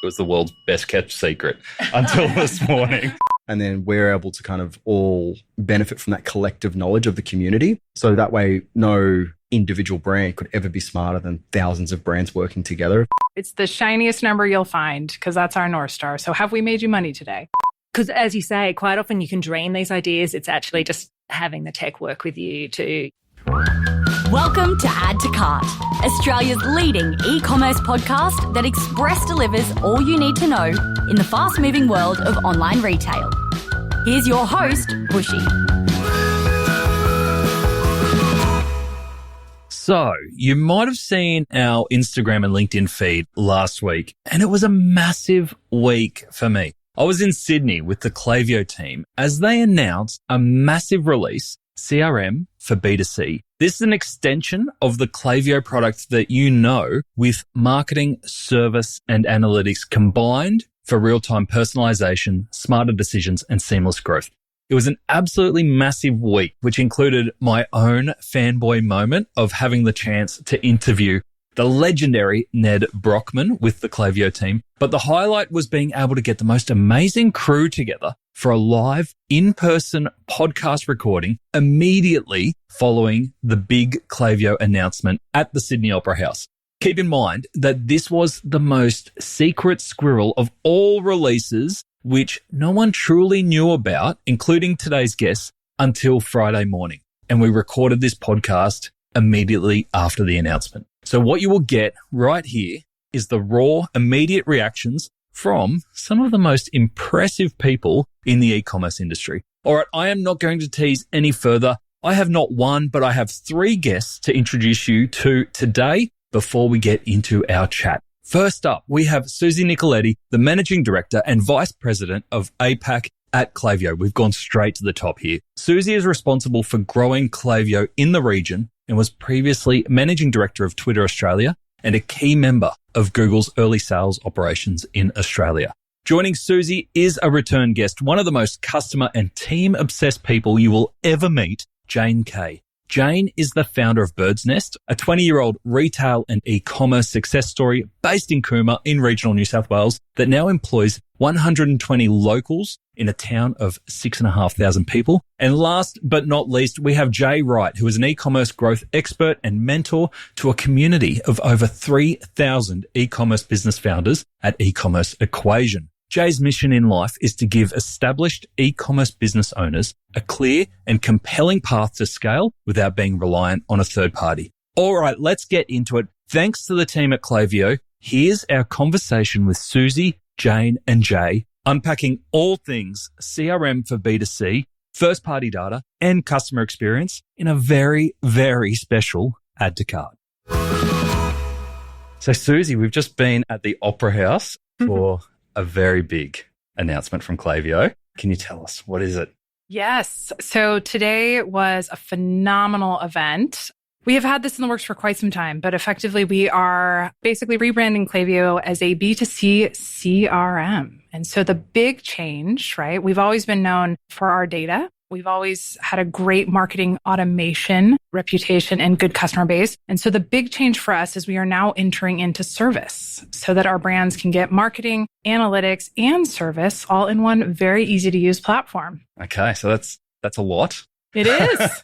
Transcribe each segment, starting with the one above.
It was the world's best kept secret until this morning. And then we're able to kind of all benefit from that collective knowledge of the community. So that way, no individual brand could ever be smarter than thousands of brands working together. It's the shiniest number you'll find because that's our North Star. So have we made you money today? Because as you say, quite often you can dream these ideas. It's actually just having the tech work with you to... Welcome to Add to Cart, Australia's leading e-commerce podcast that express delivers all you need to know in the fast-moving world of online retail. Here's your host, Bushy. So, you might have seen our Instagram and LinkedIn feed last week, and it was a massive week for me. I was in Sydney with the Klaviyo team as they announced a massive release, CRM for B2C. This is an extension of the Klaviyo product that you know with marketing, service, and analytics combined for real-time personalization, smarter decisions, and seamless growth. It was an absolutely massive week, which included my own fanboy moment of having the chance to interview the legendary Ned Brockman with the Klaviyo team. But the highlight was being able to get the most amazing crew together for a live in-person podcast recording immediately following the big Klaviyo announcement at the Sydney Opera House. Keep in mind that this was the most secret squirrel of all releases, which no one truly knew about, including today's guests, until Friday morning. And we recorded this podcast immediately after the announcement. So what you will get right here is the raw, immediate reactions from some of the most impressive people in the e-commerce industry. All right, I am not going to tease any further. I have not one, but I have three guests to introduce you to today before we get into our chat. First up, we have Suzy Nicoletti, the Managing Director and Vice President of APAC at Klaviyo. We've gone straight to the top here. Suzy is responsible for growing Klaviyo in the region and was previously Managing Director of Twitter Australia and a key member of Google's early sales operations in Australia. Joining Suzy is a return guest, one of the most customer and team-obsessed people you will ever meet, Jane Kay. Jane is the founder of Bird's Nest, a 20-year-old retail and e-commerce success story based in Cooma in regional New South Wales that now employs 120 locals in a town of 6,500 people. And last but not least, we have Jay Wright, who is an e-commerce growth expert and mentor to a community of over 3,000 e-commerce business founders at Ecommerce Equation. Jay's mission in life is to give established e-commerce business owners a clear and compelling path to scale without being reliant on a third party. All right, let's get into it. Thanks to the team at Klaviyo, here's our conversation with Suzy, Jane, and Jay, unpacking all things CRM for B2C, first-party data, and customer experience in a very, very special Add to Cart. So, Suzy, we've just been at the Opera House for a very big announcement from Klaviyo. Can you tell us, what is it? Yes. So today was a phenomenal event. We have had this in the works for quite some time, but effectively we are basically rebranding Klaviyo as a B2C CRM. And so the big change, right? We've always been known for our data. We've always had a great marketing automation reputation and good customer base. And so the big change for us is we are now entering into service so that our brands can get marketing, analytics, and service all in one very easy to use platform. Okay, so that's a lot. It is.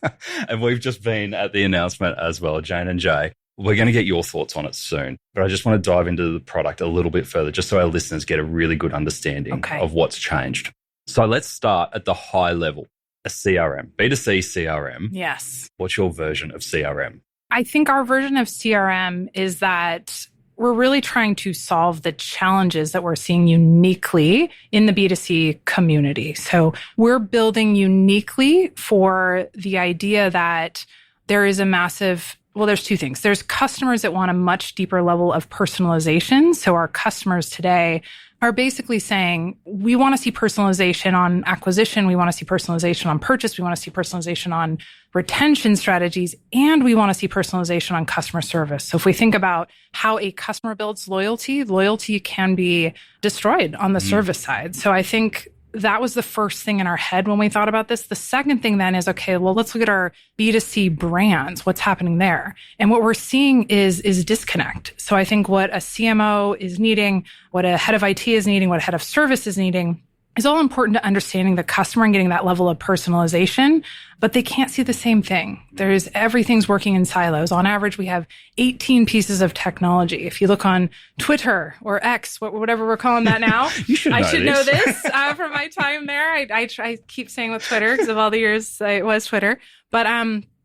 And we've just been at the announcement as well, Jane and Jay. We're going to get your thoughts on it soon, but I just want to dive into the product a little bit further just so our listeners get a really good understanding of what's changed. So let's start at the high level. A CRM, B2C CRM. Yes. What's your version of CRM? I think our version of CRM is that we're really trying to solve the challenges that we're seeing uniquely in the B2C community. So we're building uniquely for the idea that there is a massive, well, there's two things. There's customers that want a much deeper level of personalization. So our customers today are basically saying, we want to see personalization on acquisition. We want to see personalization on purchase. We want to see personalization on retention strategies. And we want to see personalization on customer service. So if we think about how a customer builds loyalty, loyalty can be destroyed on the service side. So I think that was the first thing in our head when we thought about this. The second thing then is, okay, well, let's look at our B2C brands. What's happening there? And what we're seeing is disconnect. So I think what a CMO is needing, what a head of IT is needing, what a head of service is needing is all important to understanding the customer and getting that level of personalization, but they can't see the same thing. Everything's working in silos. On average, we have 18 pieces of technology. If you look on Twitter or X, whatever we're calling that now, I should know this from my time there. I keep saying with Twitter because of all the years it was Twitter, but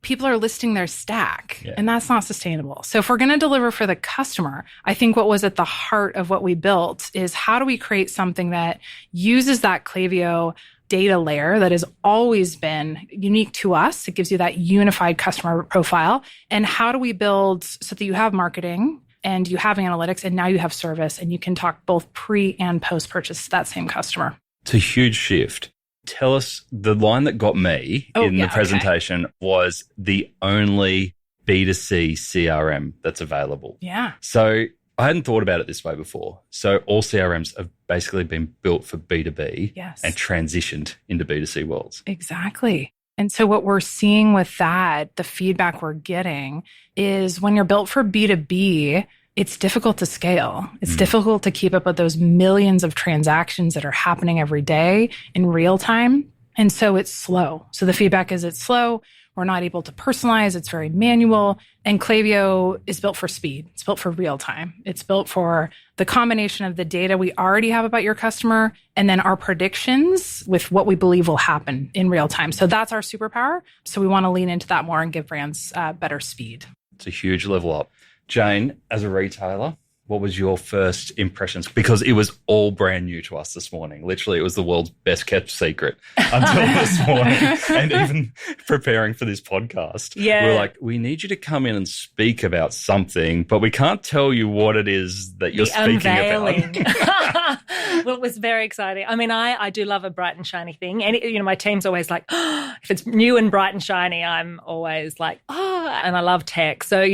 people are listing their stack, and that's not sustainable. So if we're going to deliver for the customer, I think what was at the heart of what we built is how do we create something that uses that Klaviyo data layer that has always been unique to us. It gives you that unified customer profile. And how do we build so that you have marketing and you have analytics and now you have service and you can talk both pre and post purchase to that same customer? It's a huge shift. Tell us, the line that got me in the presentation was the only B2C CRM that's available. Yeah. So I hadn't thought about it this way before. So all CRMs have basically been built for B2B and transitioned into B2C worlds. Exactly. And so what we're seeing with that, the feedback we're getting is when you're built for B2B, it's difficult to scale. It's difficult to keep up with those millions of transactions that are happening every day in real time. And so it's slow. So the feedback is it's slow. We're not able to personalize. It's very manual. And Klaviyo is built for speed. It's built for real time. It's built for the combination of the data we already have about your customer and then our predictions with what we believe will happen in real time. So that's our superpower. So we want to lean into that more and give brands better speed. It's a huge level up. Jane, as a retailer, what was your first impressions? Because it was all brand new to us this morning. Literally, it was the world's best kept secret until this morning. And even preparing for this podcast, we were like, we need you to come in and speak about something, but we can't tell you what it is that you're speaking about. Well, it was very exciting. I mean, I do love a bright and shiny thing. And, my team's always like, if it's new and bright and shiny, I'm always like, and I love tech. So,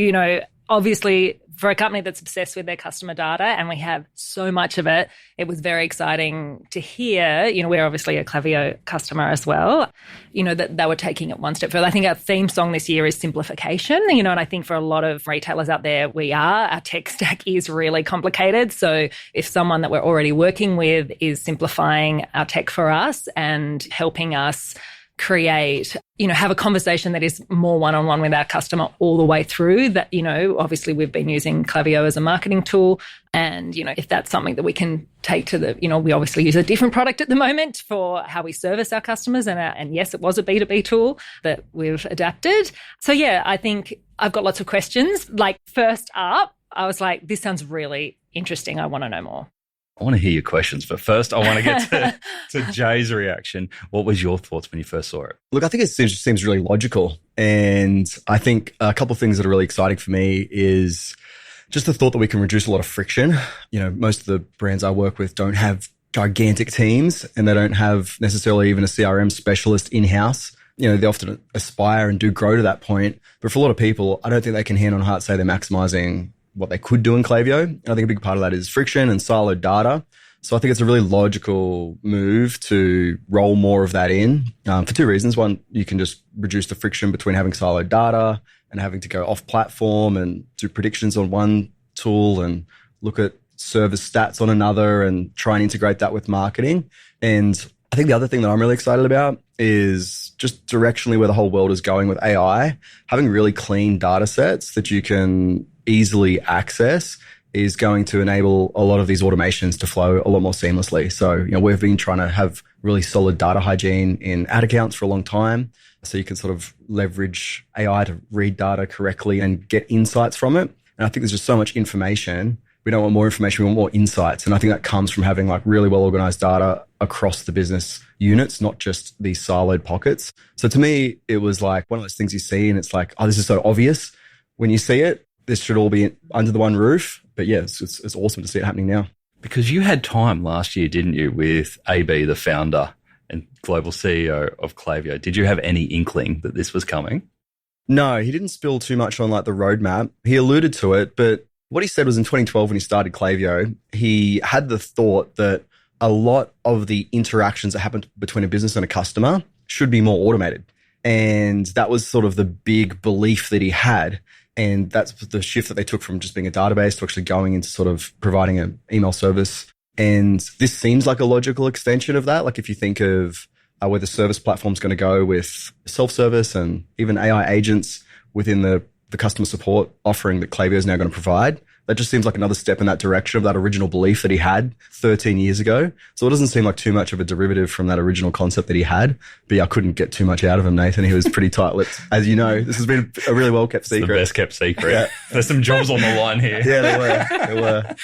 obviously, for a company that's obsessed with their customer data, and we have so much of it, it was very exciting to hear, we're obviously a Klaviyo customer as well, that they were taking it one step further. I think our theme song this year is simplification, and I think for a lot of retailers out there, our tech stack is really complicated. So if someone that we're already working with is simplifying our tech for us and helping us create, have a conversation that is more one-on-one with our customer all the way through that, obviously we've been using Klaviyo as a marketing tool. And, if that's something that we can take to we obviously use a different product at the moment for how we service our customers. And yes, it was a B2B tool that we've adapted. So yeah, I think I've got lots of questions. Like first up, I was like, this sounds really interesting. I want to know more. I want to hear your questions, but first I want to get to Jay's reaction. What was your thoughts when you first saw it? Look, I think it seems really logical. And I think a couple of things that are really exciting for me is just the thought that we can reduce a lot of friction. Most of the brands I work with don't have gigantic teams and they don't have necessarily even a CRM specialist in-house. They often aspire and do grow to that point. But for a lot of people, I don't think they can hand on heart say they're maximizing what they could do in Klaviyo. I think a big part of that is friction and siloed data. So I think it's a really logical move to roll more of that in for two reasons. One, you can just reduce the friction between having siloed data and having to go off platform and do predictions on one tool and look at service stats on another and try and integrate that with marketing. And I think the other thing that I'm really excited about is just directionally where the whole world is going with AI, having really clean data sets that you can easily access is going to enable a lot of these automations to flow a lot more seamlessly. So, we've been trying to have really solid data hygiene in ad accounts for a long time. So you can sort of leverage AI to read data correctly and get insights from it. And I think there's just so much information. We don't want more information, we want more insights. And I think that comes from having really well organized data across the business units, not just these siloed pockets. So to me, it was like one of those things you see and it's like, this is so obvious when you see it. This should all be under the one roof. But yeah, it's awesome to see it happening now. Because you had time last year, didn't you, with AB, the founder and global CEO of Klaviyo. Did you have any inkling that this was coming? No, he didn't spill too much on the roadmap. He alluded to it, but what he said was in 2012 when he started Klaviyo, he had the thought that a lot of the interactions that happen between a business and a customer should be more automated. And that was sort of the big belief that he had. And that's the shift that they took from just being a database to actually going into sort of providing an email service. And this seems like a logical extension of that. Like if you think of where the service platform's going to go with self-service and even AI agents within the customer support offering that Klaviyo is now going to provide, that just seems like another step in that direction of that original belief that he had 13 years ago. So it doesn't seem like too much of a derivative from that original concept that he had. But yeah, I couldn't get too much out of him, Nathan. He was pretty tight-lipped. As you know, this has been a really well-kept secret. The best-kept secret. Yeah. There's some jobs on the line here. Yeah, there were.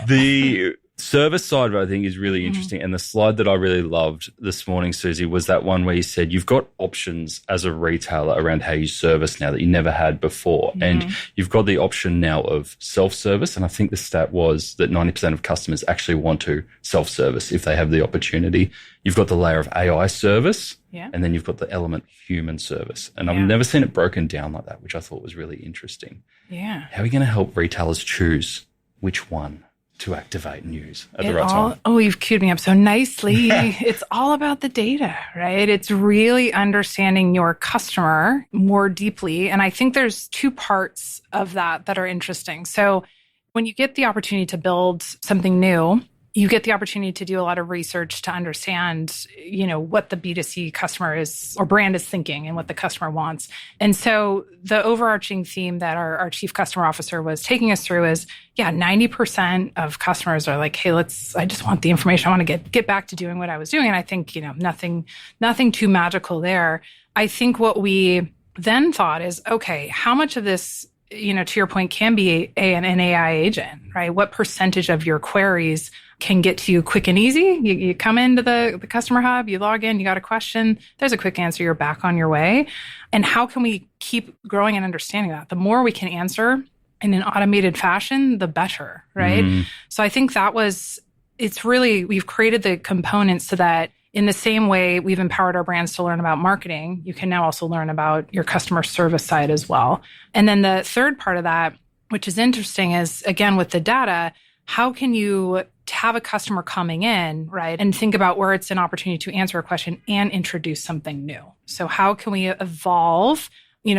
The service side of it, I think, is really interesting. And the slide that I really loved this morning, Suzy, was that one where you said you've got options as a retailer around how you service now that you never had before. And you've got the option now of self-service. And I think the stat was that 90% of customers actually want to self-service if they have the opportunity. You've got the layer of AI service. Yeah. And then you've got the element human service. And I've never seen it broken down like that, which I thought was really interesting. Yeah. How are we going to help retailers choose which one to activate and use at the right time? Oh, you've queued me up so nicely. It's all about the data, right? It's really understanding your customer more deeply. And I think there's two parts of that are interesting. So when you get the opportunity to build something new, you get the opportunity to do a lot of research to understand, what the B2C customer is or brand is thinking and what the customer wants. And so the overarching theme that our chief customer officer was taking us through is, 90% of customers are like, hey, I just want the information. I want to get back to doing what I was doing. And I think, nothing too magical there. I think what we then thought is, okay, how much of this, to your point, can be an AI agent, right? What percentage of your queries can get to you quick and easy? You come into the customer hub, you log in, you got a question, there's a quick answer, you're back on your way. And how can we keep growing and understanding that? The more we can answer in an automated fashion, the better, right? So I think we've created the components so that in the same way we've empowered our brands to learn about marketing, you can now also learn about your customer service side as well. And then the third part of that, which is interesting, is again with the data, how can you have a customer coming in, right, and think about where it's an opportunity to answer a question and introduce something new? So how can we evolve,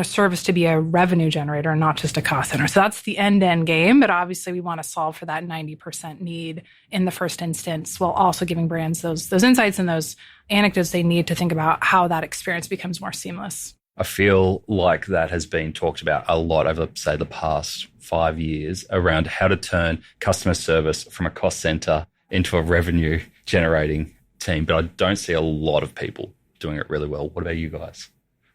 service to be a revenue generator and not just a cost center? So that's the end-to-end game, but obviously we want to solve for that 90% need in the first instance, while also giving brands those insights and those anecdotes they need to think about how that experience becomes more seamless. I feel like that has been talked about a lot over, say, the past 5 years around how to turn customer service from a cost center into a revenue generating team. But I don't see a lot of people doing it really well. What about you guys?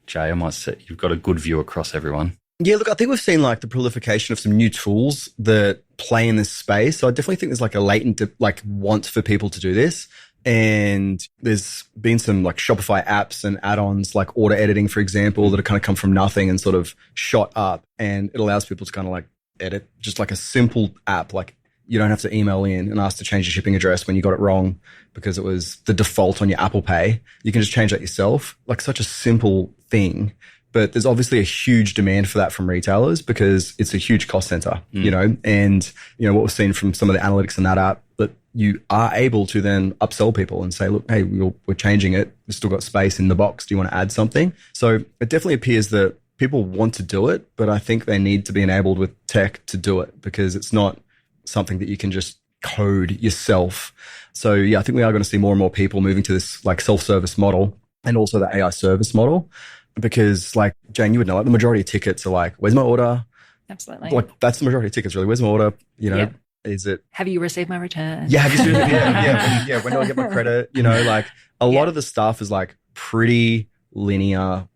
Jay, I might say you've got a good view across everyone. Yeah, look, I think we've seen like the proliferation of some new tools that play in this space. So I definitely think there's like a latent want for people to do this. And there's been some like Shopify apps and add-ons like order editing, for example, that have kind of come from nothing and sort of shot up. And it allows people to kind of like edit just like a simple app. Like you don't have to email in and ask to change your shipping address when you got it wrong because it was the default on your Apple Pay. You can just change that yourself. Like such a simple thing. But there's obviously a huge demand for that from retailers because it's a huge cost center, and, what we've seen from some of the analytics in that app, that you are able to then upsell people and say, look, hey, we're changing it. We've still got space in the box. Do you want to add something? So it definitely appears that people want to do it, but I think they need to be enabled with tech to do it because it's not something that you can just code yourself. So yeah, I think we are going to see more and more people moving to this like self-service model and also the AI service model. Because like Jane, you would know, like the majority of tickets are like, where's my order? Absolutely. Like that's the majority of tickets really. Where's my order? Is it? Have you received my return? Yeah. Have you seen it? Yeah. When do I get my credit? Like a lot of the stuff is like pretty linear,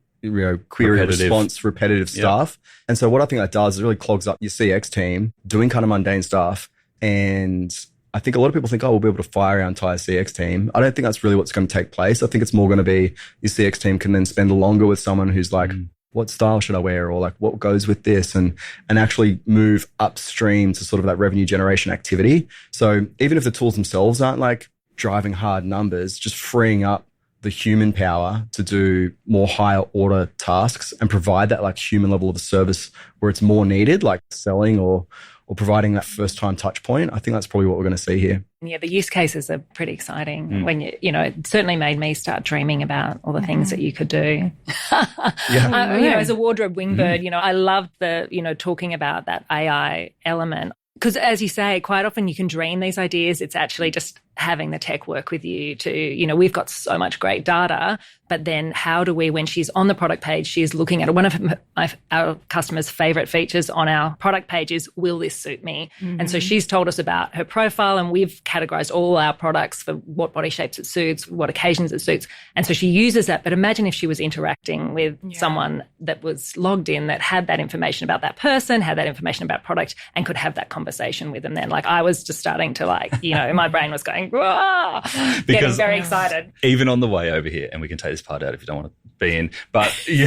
query response, repetitive stuff. And so what I think that does is it really clogs up your CX team doing kind of mundane stuff. And I think a lot of people think, we'll be able to fire our entire CX team. I don't think that's really what's going to take place. I think it's more going to be your CX team can then spend longer with someone who's like, what style should I wear? Or like, what goes with this? And actually move upstream to sort of that revenue generation activity. So even if the tools themselves aren't like driving hard numbers, just freeing up the human power to do more higher order tasks and provide that like human level of service where it's more needed, like selling or or providing that first time touch point. I think that's probably what we're going to see here. Yeah, the use cases are pretty exciting. When it certainly made me start dreaming about all the things that you could do. As a wardrobe wingbird, I loved the, talking about that AI element. Because as you say, quite often you can dream these ideas. It's actually just having the tech work with you to, we've got so much great data, but then how do we, when she's on the product page, she's looking at it. One of our customers' favorite features on our product page is, will this suit me? And so she's told us about her profile, and we've categorized all our products for what body shapes it suits, what occasions it suits. And so she uses that. But imagine if she was interacting with someone that was logged in, that had that information about that person, had that information about product, and could have that conversation with them then. Like, I was just starting to my brain was going, getting very excited. Even on the way over here, and we can take this part out if you don't want to be in, but you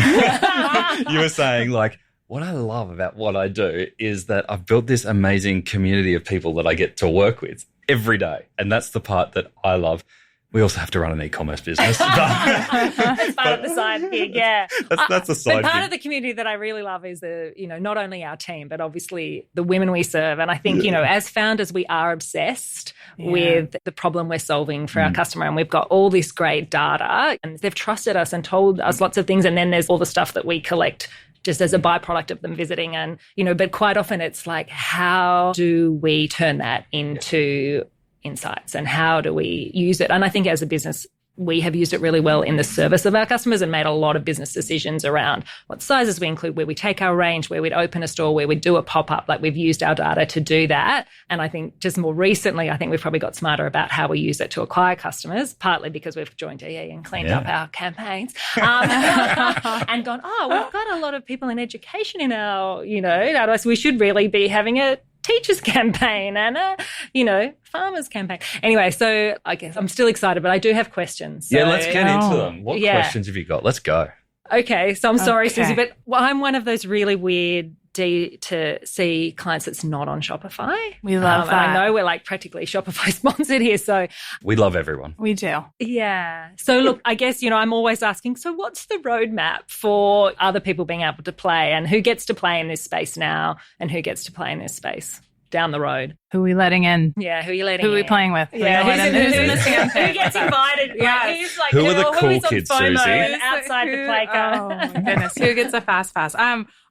were saying, like, what I love about what I do is that I've built this amazing community of people that I get to work with every day. And that's the part that I love. We also have to run an e-commerce business. That's part of the side gig, yeah. That's a side gig. But part of the community that I really love is not only our team, but obviously the women we serve. And I think, as founders, we are obsessed with the problem we're solving for our customer. And we've got all this great data, and they've trusted us and told us lots of things. And then there's all the stuff that we collect just as a byproduct of them visiting. And, but quite often it's like, how do we turn that into insights, and how do we use it? And I think as a business, we have used it really well in the service of our customers and made a lot of business decisions around what sizes we include, where we take our range, where we'd open a store, where we'd do a pop-up. Like, we've used our data to do that. And I think just more recently, I think we've probably got smarter about how we use it to acquire customers, partly because we've joined EE and cleaned up our campaigns and gone, we've got a lot of people in education in our, otherwise we should really be having a teachers campaign and a, farmers campaign. Anyway, so I guess I'm still excited, but I do have questions. So, let's get into them. What questions have you got? Let's go. Okay, so I'm sorry, Suzy, but I'm one of those really weird D2C clients that's not on Shopify. We love that. And I know we're like practically Shopify sponsored here, so. We love everyone. We do. Yeah. So look, I guess, I'm always asking, so what's the roadmap for other people being able to play, and who gets to play in this space now, and who gets to play in this space down the road? Who are we letting in? Yeah, who are you letting in? Who are we playing with? Yeah, who gets invited? Yeah. Who's like, who are the cool kids, Suzy? And outside the play card. Oh, my goodness. Who gets a fast pass?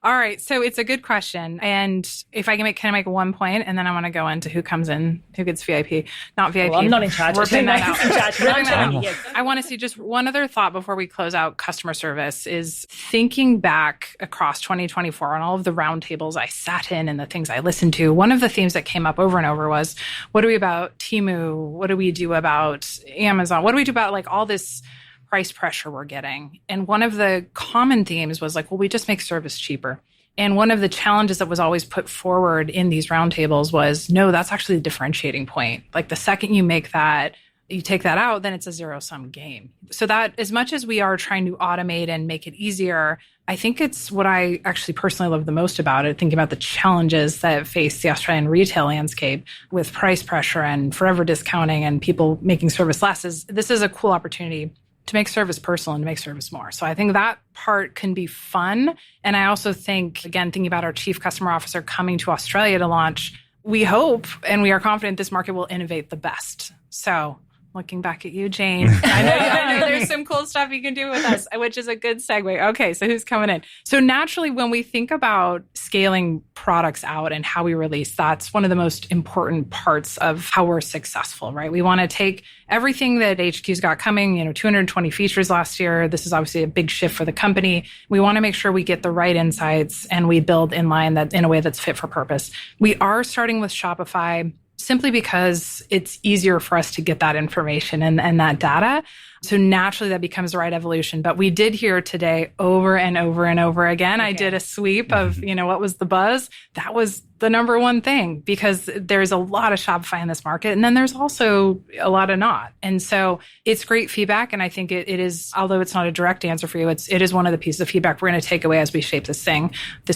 All right. So it's a good question. And if I can I make one point, and then I want to go into who comes in, who gets VIP, not VIP. Well, I'm not in charge. Ripping that out. Yes. I want to see just one other thought before we close out customer service is thinking back across 2024 on all of the roundtables I sat in and the things I listened to. One of the themes that came up over and over was, what do we about Temu? What do we do about Amazon? What do we do about like all this price pressure we're getting? And one of the common themes was like, well, we just make service cheaper. And one of the challenges that was always put forward in these roundtables was, no, that's actually a differentiating point. Like, the second you make that, you take that out, then it's a zero-sum game. So that, as much as we are trying to automate and make it easier, I think it's what I actually personally love the most about it, thinking about the challenges that face the Australian retail landscape with price pressure and forever discounting and people making service less. This is a cool opportunity to make service personal and to make service more. So I think that part can be fun. And I also think, again, thinking about our chief customer officer coming to Australia to launch, we hope and we are confident this market will innovate the best. So looking back at you, Jane, I know there's some cool stuff you can do with us, which is a good segue. Okay, so who's coming in? So naturally, when we think about scaling products out and how we release, that's one of the most important parts of how we're successful, right? We want to take everything that HQ's got coming, 220 features last year. This is obviously a big shift for the company. We want to make sure we get the right insights and we build in line that in a way that's fit for purpose. We are starting with Shopify, simply because it's easier for us to get that information and that data. So naturally that becomes the right evolution. But we did hear today over and over and over again. Okay. I did a sweep of, what was the buzz? That was the number one thing, because there's a lot of Shopify in this market. And then there's also a lot of not. And so it's great feedback. And I think it is, although it's not a direct answer for you, it is one of the pieces of feedback we're going to take away as we shape this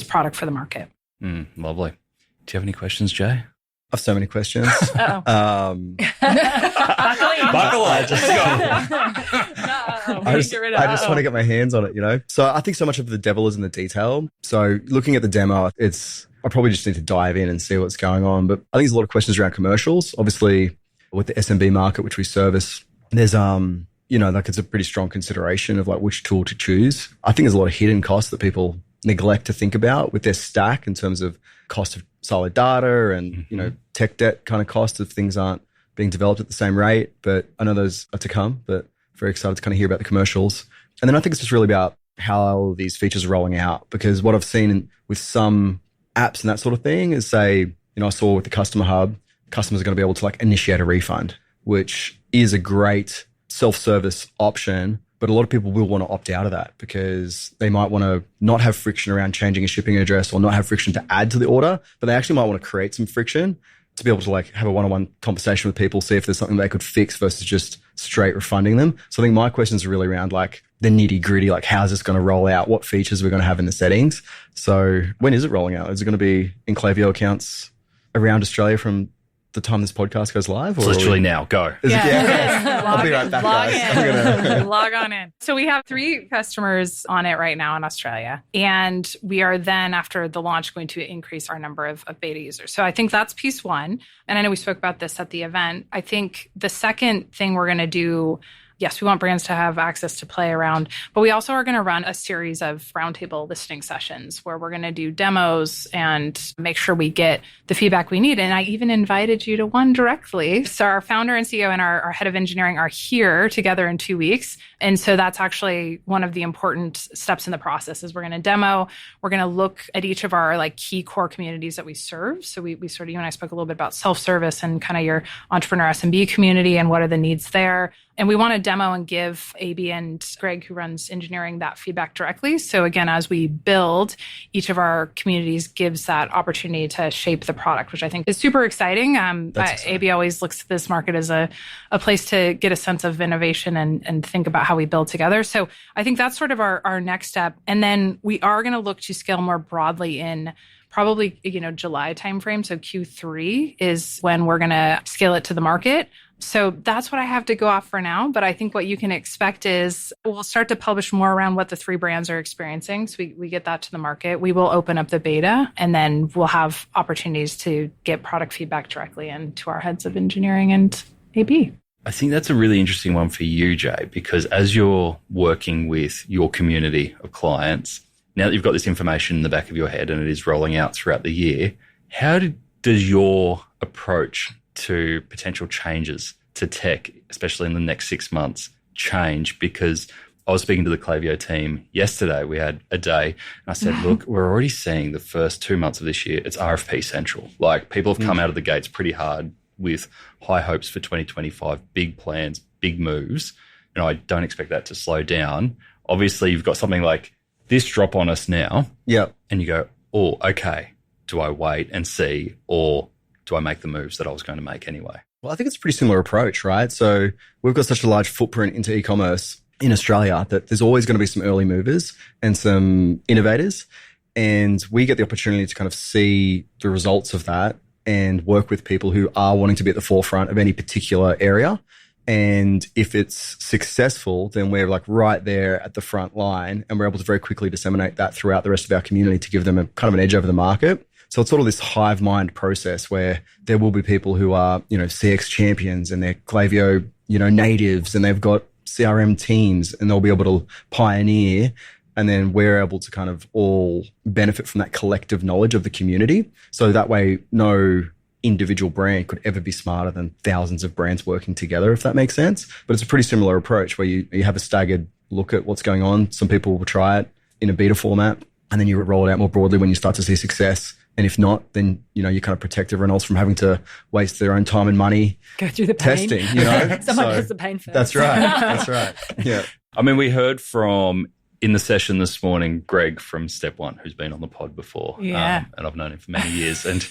product for the market. Lovely. Do you have any questions, Jay? I have so many questions. Buckle in. Buckle up. Just go. I just want to get my hands on it, you know? So I think so much of the devil is in the detail. So looking at the demo, I probably just need to dive in and see what's going on. But I think there's a lot of questions around commercials. Obviously, with the SMB market, which we service, there's, like it's a pretty strong consideration of like which tool to choose. I think there's a lot of hidden costs that people neglect to think about with their stack in terms of cost of solid data and, tech debt kind of cost if things aren't being developed at the same rate. But I know those are to come, but very excited to kind of hear about the commercials. And then I think it's just really about how these features are rolling out, because what I've seen with some apps and that sort of thing is say, I saw with the customer hub, customers are going to be able to like initiate a refund, which is a great self-service option. But a lot of people will want to opt out of that because they might want to not have friction around changing a shipping address or not have friction to add to the order, but they actually might want to create some friction to be able to like have a one-on-one conversation with people, see if there's something they could fix versus just straight refunding them. So I think my questions are really around like the nitty gritty, like how's this going to roll out? What features we're going to have in the settings? So when is it rolling out? Is it going to be in Klaviyo accounts around Australia from the time this podcast goes live? Or literally now, go. I'll be right back, guys. Log on in. So we have 3 customers on it right now in Australia. And we are then, after the launch, going to increase our number of beta users. So I think that's piece one. And I know we spoke about this at the event. I think the second thing we're going to do, yes, we want brands to have access to play around, but we also are going to run a series of roundtable listening sessions where we're going to do demos and make sure we get the feedback we need. And I even invited you to one directly. So our founder and CEO and our head of engineering are here together in 2 weeks. And so that's actually one of the important steps in the process is we're going to demo. We're going to look at each of our like key core communities that we serve. So we sort of, you and I spoke a little bit about self-service and kind of your entrepreneur SMB community and what are the needs there. And we want to demo and give AB and Greg, who runs engineering, that feedback directly. So again, as we build, each of our communities gives that opportunity to shape the product, which I think is super exciting. AB always looks at this market as a place to get a sense of innovation and think about how we build together. So I think that's sort of our next step. And then we are going to look to scale more broadly in probably, July timeframe. So Q3 is when we're going to scale it to the market. So that's what I have to go off for now. But I think what you can expect is we'll start to publish more around what the 3 brands are experiencing. So we get that to the market. We will open up the beta and then we'll have opportunities to get product feedback directly into our heads of engineering and AB. I think that's a really interesting one for you, Jay, because as you're working with your community of clients, now that you've got this information in the back of your head and it is rolling out throughout the year, how does your approach to potential changes to tech, especially in the next 6 months, change? Because I was speaking to the Klaviyo team yesterday. We had a day and I said, look, we're already seeing the first 2 months of this year, it's RFP central. Like people have come out of the gates pretty hard with high hopes for 2025, big plans, big moves. And I don't expect that to slow down. Obviously, you've got something like this drop on us now. Yep. And you go, oh, okay, do I wait and see or do I make the moves that I was going to make anyway? Well, I think it's a pretty similar approach, right? So we've got such a large footprint into e-commerce in Australia that there's always going to be some early movers and some innovators. And we get the opportunity to kind of see the results of that and work with people who are wanting to be at the forefront of any particular area. And if it's successful, then we're like right there at the front line and we're able to very quickly disseminate that throughout the rest of our community to give them a kind of an edge over the market. So it's sort of this hive mind process where there will be people who are, CX champions and they're Klaviyo, natives and they've got CRM teams and they'll be able to pioneer. And then we're able to kind of all benefit from that collective knowledge of the community. So that way, no individual brand could ever be smarter than thousands of brands working together, if that makes sense. But it's a pretty similar approach where you have a staggered look at what's going on. Some people will try it in a beta format and then you roll it out more broadly when you start to see success. And if not, then, you kind of protect everyone else from having to waste their own time and money go through the pain. Testing, Someone has the pain first. That's right. That's right. Yeah. I mean, we heard from in the session this morning, Greg from Step One, who's been on the pod before. Yeah. And I've known him for many years. And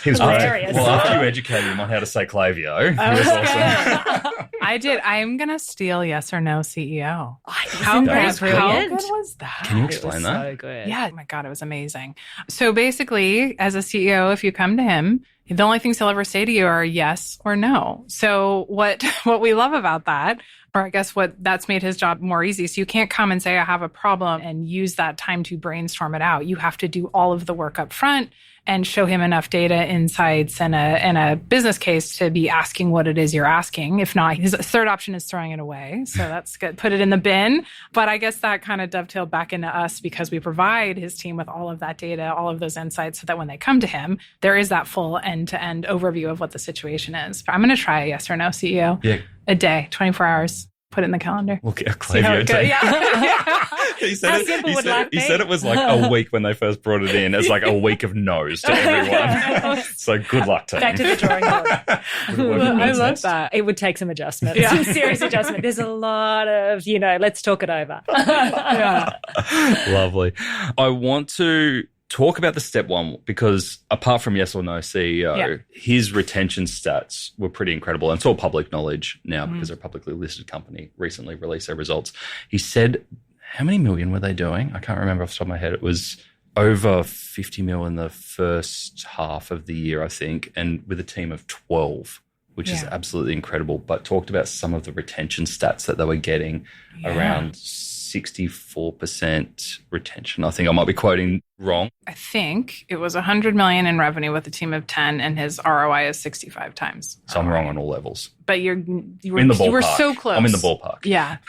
he was hilarious. After you educated him on how to say Klaviyo, he was awesome. I did. I'm going to steal Yes or No CEO. How good brilliant was that? Can you explain that? So good. Yeah. Oh my God, it was amazing. So basically, as a CEO, if you come to him, The only things he'll ever say to you are yes or no. So what we love about that, or I guess what that's made his job more easy. So you can't come and say, I have a problem and use that time to brainstorm it out. You have to do all of the work up front and show him enough data, insights, and a business case to be asking what it is you're asking. If not, his third option is throwing it away. So that's good. Put it in the bin. But I guess that kind of dovetailed back into us because we provide his team with all of that data, all of those insights, so that when they come to him, there is that full end-to-end overview of what the situation is. I'm going to try a yes or no, CEO. Yeah. A day, 24 hours. Put it in the calendar. We'll get a Klaviyo team. Yeah. He said it was like a week when they first brought it in as like a week of no's to everyone. So good luck to Back to the drawing board. I love that. It would take some adjustment, some serious adjustment. There's a lot of, let's talk it over. Yeah. Lovely. I want to talk about the step one because apart from yes or no CEO, his retention stats were pretty incredible. And it's all public knowledge now because they're a publicly listed company, recently released their results. He said, how many million were they doing? I can't remember off the top of my head. It was over 50 mil in the first half of the year, I think, and with a team of 12, which is absolutely incredible. But talked about some of the retention stats that they were getting around 64% retention. I think I might be quoting wrong. I think it was 100 million in revenue with a team of 10 and his ROI is 65 times. So I'm wrong on all levels. But you were in the ballpark. You were so close. I'm in the ballpark. Yeah.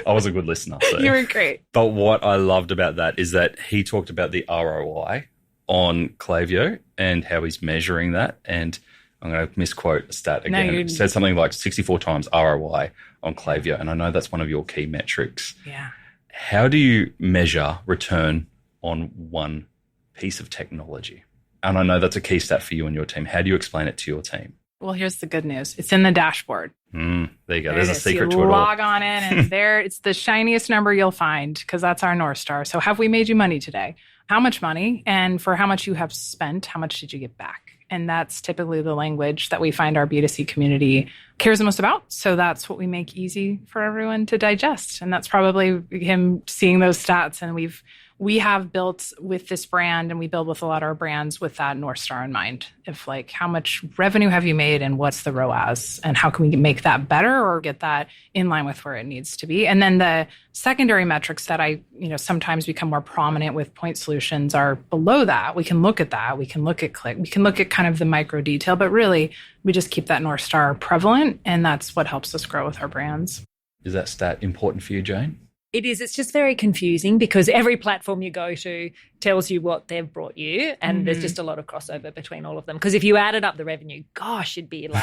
I was a good listener. So. You were great. But what I loved about that is that he talked about the ROI on Klaviyo and how he's measuring that. And I'm going to misquote a stat again. It said something like 64 times ROI on Klaviyo. And I know that's one of your key metrics. Yeah. How do you measure return on one piece of technology? And I know that's a key stat for you and your team. How do you explain it to your team? Well, here's the good news. It's in the dashboard. There you go. There's a secret to it all. Log on in and there, it's the shiniest number you'll find because that's our North Star. So have we made you money today? How much money? And for how much you have spent, how much did you get back? And that's typically the language that we find our B2C community cares the most about. So that's what we make easy for everyone to digest. And that's probably him seeing those stats. And we have built with this brand and we build with a lot of our brands with that North Star in mind. If like, how much revenue have you made and what's the ROAS and how can we make that better or get that in line with where it needs to be? And then the secondary metrics that sometimes become more prominent with point solutions are below that. We can look at that. We can look at click. We can look at kind of the micro detail, but really we just keep that North Star prevalent. And that's what helps us grow with our brands. Is that stat important for you, Jane? It is. It's just very confusing because every platform you go to tells you what they've brought you and there's just a lot of crossover between all of them. Because if you added up the revenue, gosh, you'd be like...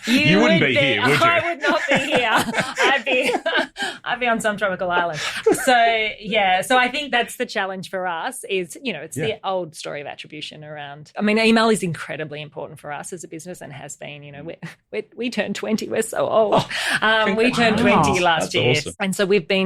you wouldn't be here, would you? I would not be here. I'd be on some tropical island. So, yeah. So I think that's the challenge for us is, it's the old story of attribution around... I mean, email is incredibly important for us as a business and has been, we turned 20. We're so old. We turned 20 last year. Awesome. And so we've been,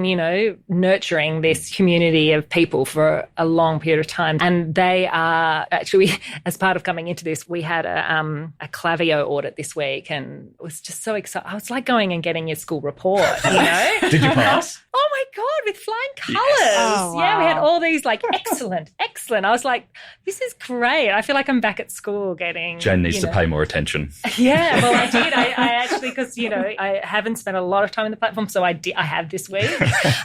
nurturing this community of people for a long period of time. And they are actually, as part of coming into this, we had a Klaviyo audit this week and it was just so exciting. I was like going and getting your school report, Did you pass? Oh my God, with flying colours. Yes. Oh, wow. Yeah, we had all these like, excellent. I was like, this is great. I feel like I'm back at school getting... Jane needs to pay more attention. Yeah, well, I did. I actually, because, I haven't spent a lot of time in the platform, so I have this week.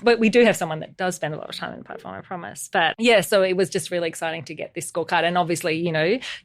But we do have someone that does spend a lot of time in the platform, I promise. But yeah, so it was just really exciting to get this scorecard and obviously,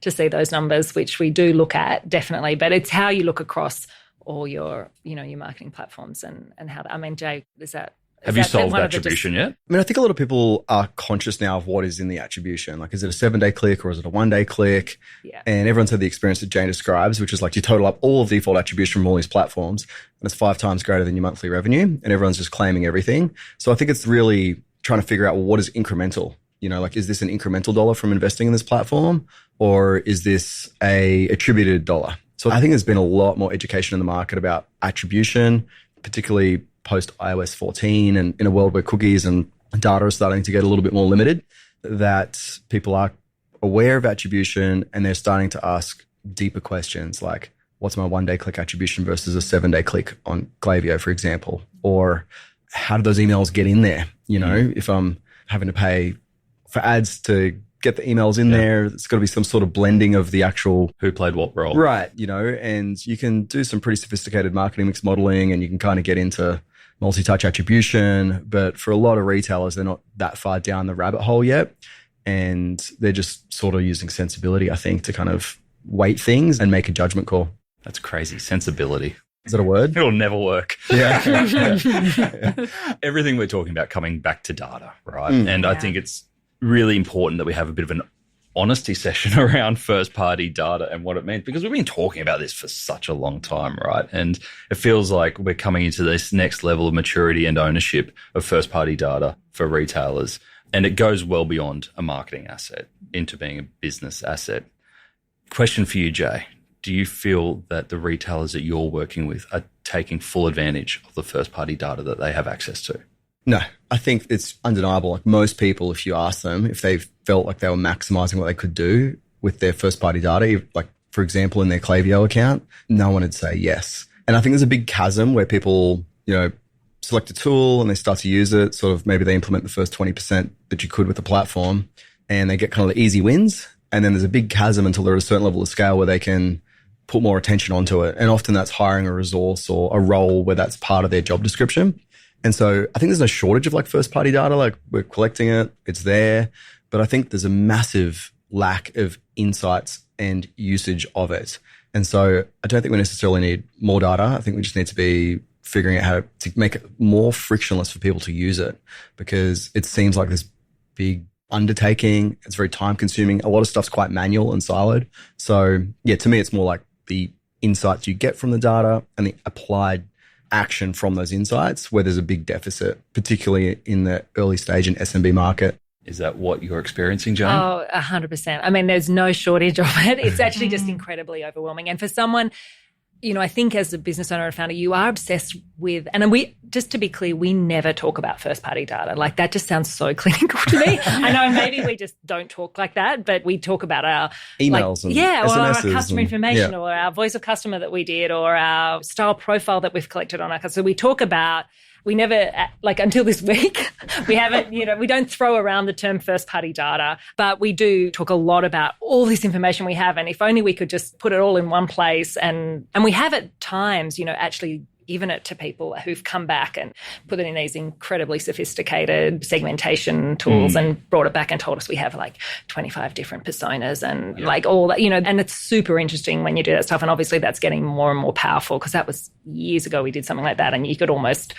to see those numbers, which we do look at definitely, but it's how you look across all your, your marketing platforms and how, Jay, is that... Have you solved attribution yet? I think a lot of people are conscious now of what is in the attribution. Like, is it a 7-day click or is it a 1-day click? Yeah. And everyone's had the experience that Jane describes, which is like you total up all of the default attribution from all these platforms and it's 5 times greater than your monthly revenue and everyone's just claiming everything. So I think it's really trying to figure out, well, what is incremental? Is this an incremental dollar from investing in this platform or is this a attributed dollar? So I think there's been a lot more education in the market about attribution, particularly post iOS 14 and in a world where cookies and data are starting to get a little bit more limited, that people are aware of attribution and they're starting to ask deeper questions like, what's my 1-day click attribution versus a 7-day click on Klaviyo, for example? Or how do those emails get in there? If I'm having to pay for ads to get the emails in there. It's got to be some sort of blending of the actual who played what role. Right. And you can do some pretty sophisticated marketing mix modeling, and you can kind of get into multi-touch attribution. But for a lot of retailers, they're not that far down the rabbit hole yet. And they're just sort of using sensibility, I think, to kind of weight things and make a judgment call. That's crazy. Sensibility. Is that a word? It'll never work. Yeah. Everything we're talking about coming back to data, right? And I think it's really important that we have a bit of an honesty session around first-party data and what it means, because we've been talking about this for such a long time, right? And it feels like we're coming into this next level of maturity and ownership of first-party data for retailers. And it goes well beyond a marketing asset into being a business asset. Question for you, Jay. Do you feel that the retailers that you're working with are taking full advantage of the first-party data that they have access to? No, I think it's undeniable. Like most people, if you ask them if they felt like they were maximizing what they could do with their first-party data, like for example, in their Klaviyo account, no one would say yes. And I think there's a big chasm where people, select a tool and they start to use it. Sort of maybe they implement the first 20% that you could with the platform and they get kind of the easy wins. And then there's a big chasm until they're at a certain level of scale where they can put more attention onto it. And often that's hiring a resource or a role where that's part of their job description. And so I think there's no shortage of like first party data. Like we're collecting it, it's there. But I think there's a massive lack of insights and usage of it. And so I don't think we necessarily need more data. I think we just need to be figuring out how to make it more frictionless for people to use it, because it seems like this big undertaking. It's very time consuming. A lot of stuff's quite manual and siloed. So yeah, to me, it's more like the insights you get from the data and the applied action from those insights where there's a big deficit, particularly in the early stage and SMB market. Is that what you're experiencing, Jane? Oh, 100%. I mean, there's no shortage of it. It's actually just incredibly overwhelming. And for someone, I think as a business owner and founder, you are obsessed with, and we, just to be clear, we never talk about first-party data. Like that just sounds so clinical to me. I know maybe we just don't talk like that, but we talk about our emails and or our SMSs customer information or our voice of customer that we did or our style profile that we've collected on our customer. So we talk about, we never, until this week, we haven't, we don't throw around the term first-party data, but we do talk a lot about all this information we have. And if only we could just put it all in one place. And we have at times, actually given it to people who've come back and put it in these incredibly sophisticated segmentation tools and brought it back and told us we have like 25 different personas and like all that, and it's super interesting when you do that stuff. And obviously that's getting more and more powerful because that was years ago we did something like that and you could almost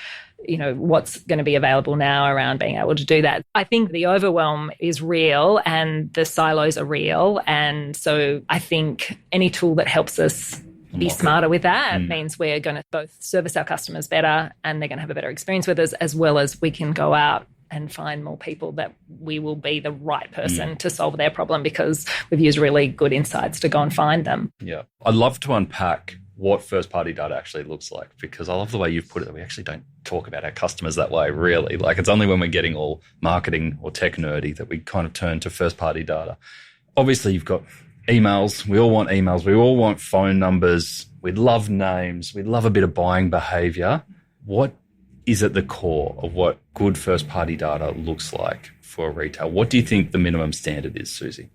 what's going to be available now around being able to do that. I think the overwhelm is real and the silos are real. And so I think any tool that helps us be smarter with that means we're going to both service our customers better and they're going to have a better experience with us, as well as we can go out and find more people that we will be the right person to solve their problem because we've used really good insights to go and find them. Yeah. I'd love to unpack what first-party data actually looks like, because I love the way you've put it that we actually don't talk about our customers that way, really. Like it's only when we're getting all marketing or tech nerdy that we kind of turn to first-party data. Obviously, you've got emails. We all want emails. We all want phone numbers. We love names. We love a bit of buying behavior. What is at the core of what good first-party data looks like for a retail? What do you think the minimum standard is, Suzy?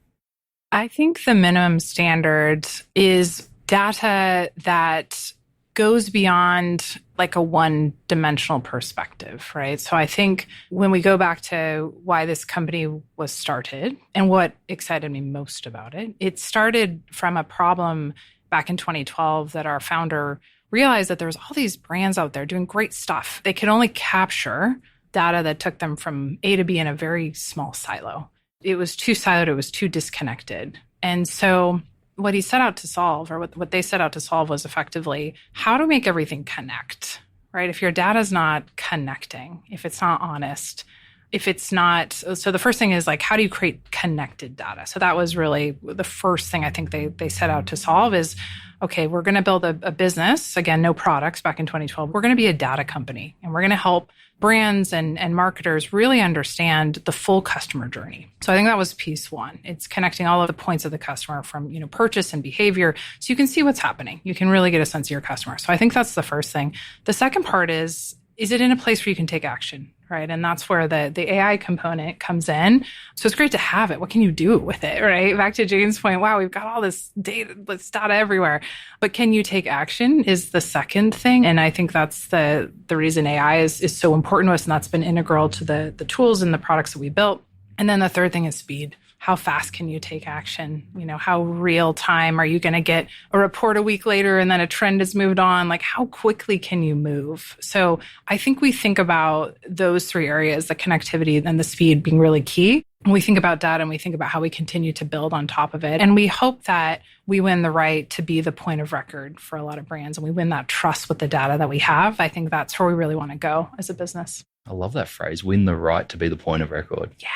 I think the minimum standard is data that goes beyond like a one-dimensional perspective, right? So I think when we go back to why this company was started and what excited me most about it, it started from a problem back in 2012 that our founder realized that there's all these brands out there doing great stuff. They could only capture data that took them from A to B in a very small silo. It was too siloed, it was too disconnected. And so what he set out to solve, or what they set out to solve, was effectively how to make everything connect, right? If your data's not connecting, if it's not honest, if it's not, so the first thing is like, how do you create connected data? So that was really the first thing I think they set out to solve is, okay, we're going to build a business, again, no products back in 2012. We're going to be a data company and we're going to help brands and marketers really understand the full customer journey. So I think that was piece one. It's connecting all of the points of the customer from, purchase and behavior. So you can see what's happening. You can really get a sense of your customer. So I think that's the first thing. The second part is it in a place where you can take action, right? And that's where the AI component comes in. So it's great to have it. What can you do with it, right? Back to Jane's point, wow, we've got all this data everywhere. But can you take action is the second thing. And I think that's the reason AI is so important to us. And that's been integral to the tools and the products that we built. And then the third thing is speed. How fast can you take action? How real time are you going to get a report a week later and then a trend has moved on? Like, how quickly can you move? So I think we think about those three areas, the connectivity and the speed being really key. And we think about data and we think about how we continue to build on top of it. And we hope that we win the right to be the point of record for a lot of brands and we win that trust with the data that we have. I think that's where we really want to go as a business. I love that phrase, win the right to be the point of record. Yeah.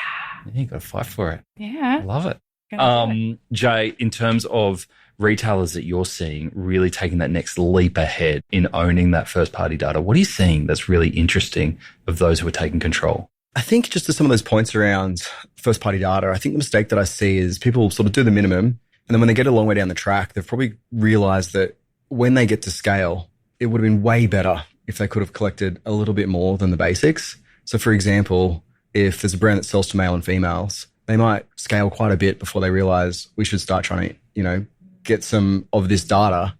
You got to fight for it. Yeah. I love it. Jay, in terms of retailers that you're seeing really taking that next leap ahead in owning that first party data, what are you seeing that's really interesting of those who are taking control? I think just to some of those points around first party data, I think the mistake that I see is people sort of do the minimum. And then when they get a long way down the track, they've probably realized that when they get to scale, it would have been way better if they could have collected a little bit more than the basics. So for example, if there's a brand that sells to male and females, they might scale quite a bit before they realize we should start trying to, get some of this data.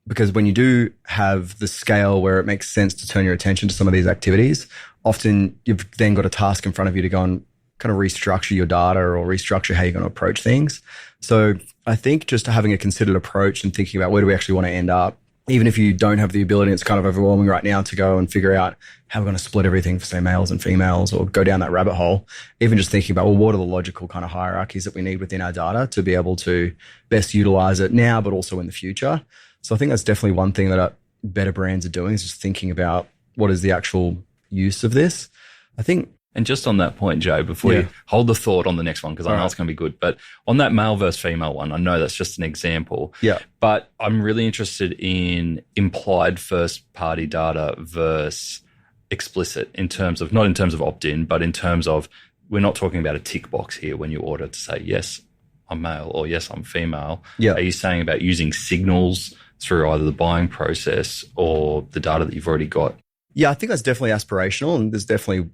Because when you do have the scale where it makes sense to turn your attention to some of these activities, often you've then got a task in front of you to go and kind of restructure your data or restructure how you're going to approach things. So I think just having a considered approach and thinking about where do we actually want to end up, even if you don't have the ability, it's kind of overwhelming right now to go and figure out how we're going to split everything for, say, males and females or go down that rabbit hole. Even just thinking about, well, what are the logical kind of hierarchies that we need within our data to be able to best utilize it now, but also in the future. So I think that's definitely one thing that better brands are doing is just thinking about what is the actual use of this. I think. And just on that point, Joe, before you hold the thought on the next one, because I know it's going to be good, but on that male versus female one, I know that's just an example. Yeah. But I'm really interested in implied first party data versus explicit in terms of, not in terms of opt-in, but in terms of, we're not talking about a tick box here when you order to say, yes, I'm male or yes, I'm female. Yeah. Are you saying about using signals through either the buying process or the data that you've already got? Yeah, I think that's definitely aspirational. And there's definitely,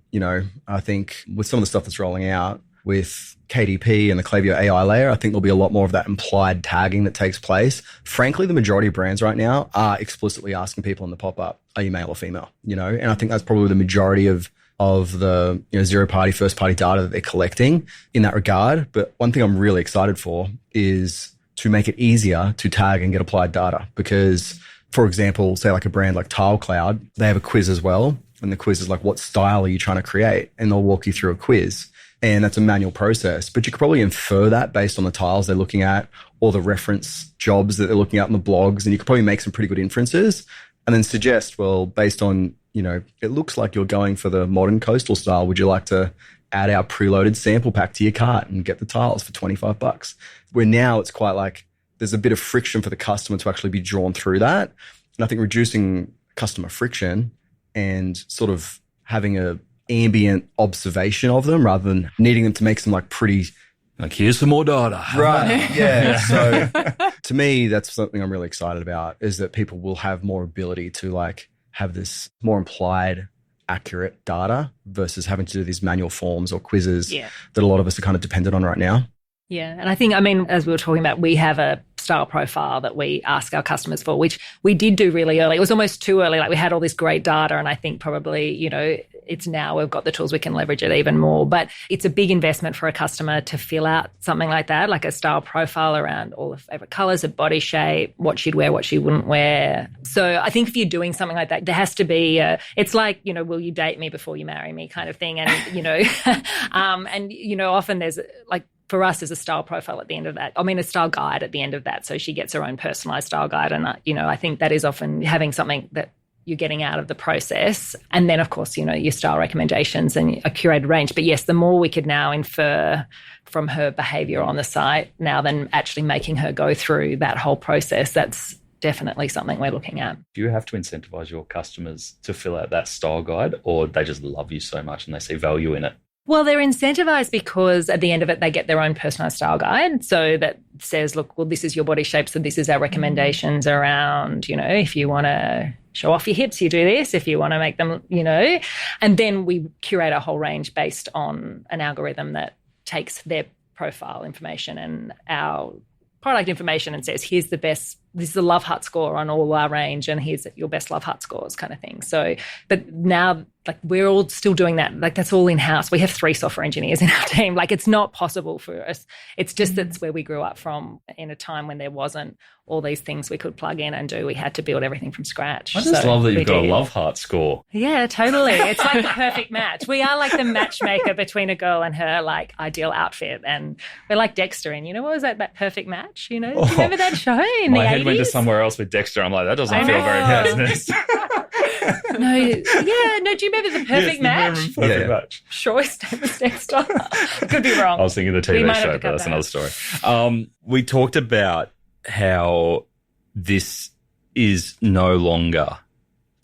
I think with some of the stuff that's rolling out with KDP and the Klaviyo AI layer, I think there'll be a lot more of that implied tagging that takes place. Frankly, the majority of brands right now are explicitly asking people in the pop-up, are you male or female? And I think that's probably the majority of the zero party, first party data that they're collecting in that regard. But one thing I'm really excited for is to make it easier to tag and get applied data because, for example, say like a brand like Tile Cloud, they have a quiz as well. And the quiz is like, what style are you trying to create? And they'll walk you through a quiz. And that's a manual process. But you could probably infer that based on the tiles they're looking at or the reference jobs that they're looking at in the blogs. And you could probably make some pretty good inferences and then suggest, well, based on, it looks like you're going for the modern coastal style. Would you like to add our preloaded sample pack to your cart and get the tiles for $25? Where now it's quite like, there's a bit of friction for the customer to actually be drawn through that. And I think reducing customer friction and sort of having a ambient observation of them rather than needing them to make some here's some more data. Right. Yeah. So to me, that's something I'm really excited about is that people will have more ability to have this more implied accurate data versus having to do these manual forms or quizzes that a lot of us are kind of dependent on right now. Yeah. And I think, as we were talking about, we have a style profile that we ask our customers for, which we did do really early. It was almost too early. We had all this great data. And I think probably, it's now we've got the tools, we can leverage it even more. But it's a big investment for a customer to fill out something like that, like a style profile around all the favorite colors, a body shape, what she'd wear, what she wouldn't wear. So I think if you're doing something like that, there has to be, it's like, will you date me before you marry me kind of thing. And, often there's for us, there's a style profile at the end of that. A style guide at the end of that. So she gets her own personalized style guide. And, I think that is often having something that you're getting out of the process. And then, of course, your style recommendations and a curated range. But yes, the more we could now infer from her behavior on the site now than actually making her go through that whole process, that's definitely something we're looking at. Do you have to incentivize your customers to fill out that style guide, or they just love you so much and they see value in it? Well, they're incentivized because at the end of it, they get their own personalized style guide. So that says, look, well, this is your body shape. So this is our recommendations around, if you want to show off your hips, you do this. If you want to make them, and then we curate a whole range based on an algorithm that takes their profile information and our product information and says, here's the best, this is the Love Heart score on all our range, and here's your best Love Heart scores kind of thing. So, but now, like, we're all still doing that. Like, that's all in-house. We have 3 software engineers in our team. Like, it's not possible for us. It's just that's where we grew up from, in a time when there wasn't all these things we could plug in and do. We had to build everything from scratch. I just love that you've got a Love Heart score. Yeah, totally. It's like the perfect match. We are like the matchmaker between a girl and her, like, ideal outfit. And we're like Dexter. And what was that perfect match? Do you remember that show in the 80s? My head went to somewhere else with Dexter. I'm like, that doesn't feel very business. No, do you remember the perfect match? Perfect match. Sure, his name was Dexter. Could be wrong. I was thinking of the TV show, but that's another story. We talked about how this is no longer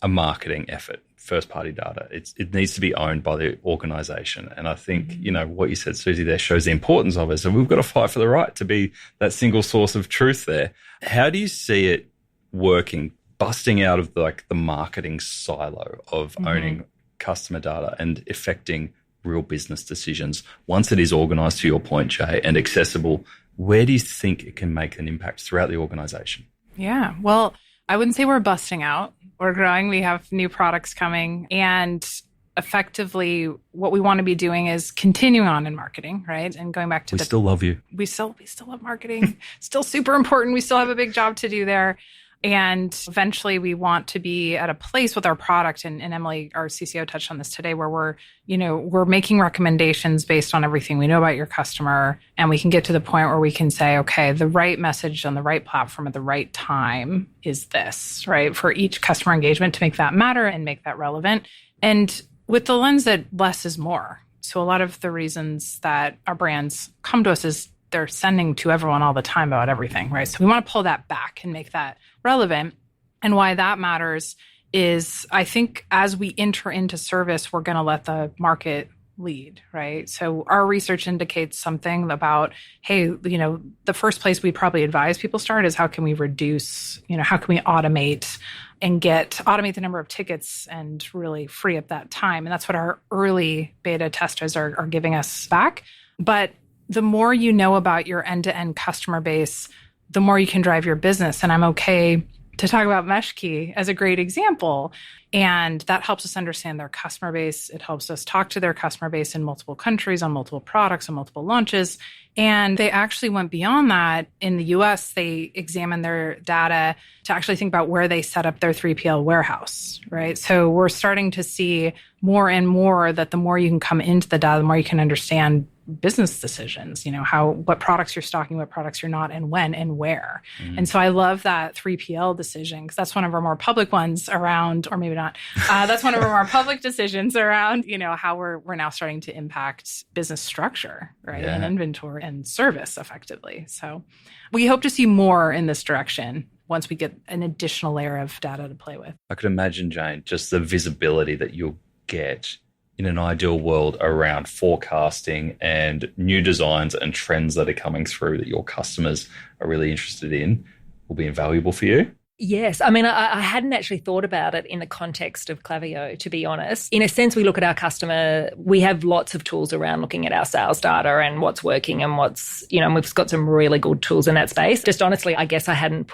a marketing effort, first-party data. It needs to be owned by the organisation. And I think, what you said, Suzy, there shows the importance of it. So we've got to fight for the right to be that single source of truth there. How do you see it working, busting out of the marketing silo of owning customer data and affecting real business decisions once it is organised, to your point, Jay, and accessible? Where do you think it can make an impact throughout the organisation? Yeah, well, I wouldn't say we're busting out. We're growing. We have new products coming. And effectively, what we want to be doing is continuing on in marketing, right? And going back to we still love you. We still love marketing. Still super important. We still have a big job to do there. And eventually we want to be at a place with our product. And Emily, our CCO, touched on this today, where we're making recommendations based on everything we know about your customer. And we can get to the point where we can say, okay, the right message on the right platform at the right time is this, right? For each customer engagement, to make that matter and make that relevant. And with the lens that less is more. So a lot of the reasons that our brands come to us is they're sending to everyone all the time about everything, right? So we want to pull that back and make that relevant. And why that matters is, I think as we enter into service, we're going to let the market lead, right? So our research indicates something about, hey, the first place we probably advise people start is how can we reduce, how can we automate the number of tickets and really free up that time. And that's what our early beta testers are giving us back. But the more you know about your end-to-end customer base, the more you can drive your business. And I'm okay to talk about MeshKey as a great example. And that helps us understand their customer base. It helps us talk to their customer base in multiple countries, on multiple products, on multiple launches. And they actually went beyond that. In the US, they examined their data to actually think about where they set up their 3PL warehouse, right? So we're starting to see more and more that the more you can come into the data, the more you can understand business decisions, what products you're stocking, what products you're not, and when and where. And so I love that 3PL decision, because that's one of our more public ones around, or maybe not. That's one of our more public decisions around, how we're now starting to impact business structure, right? And inventory and service effectively. So we hope to see more in this direction once we get an additional layer of data to play with. I could imagine, Jane, just the visibility that you'll get in an ideal world around forecasting and new designs and trends that are coming through that your customers are really interested in will be invaluable for you. Yes. I mean, I hadn't actually thought about it in the context of Klaviyo, to be honest. In a sense, we look at our customer, we have lots of tools around looking at our sales data and what's working and and we've got some really good tools in that space. Just honestly, I guess I hadn't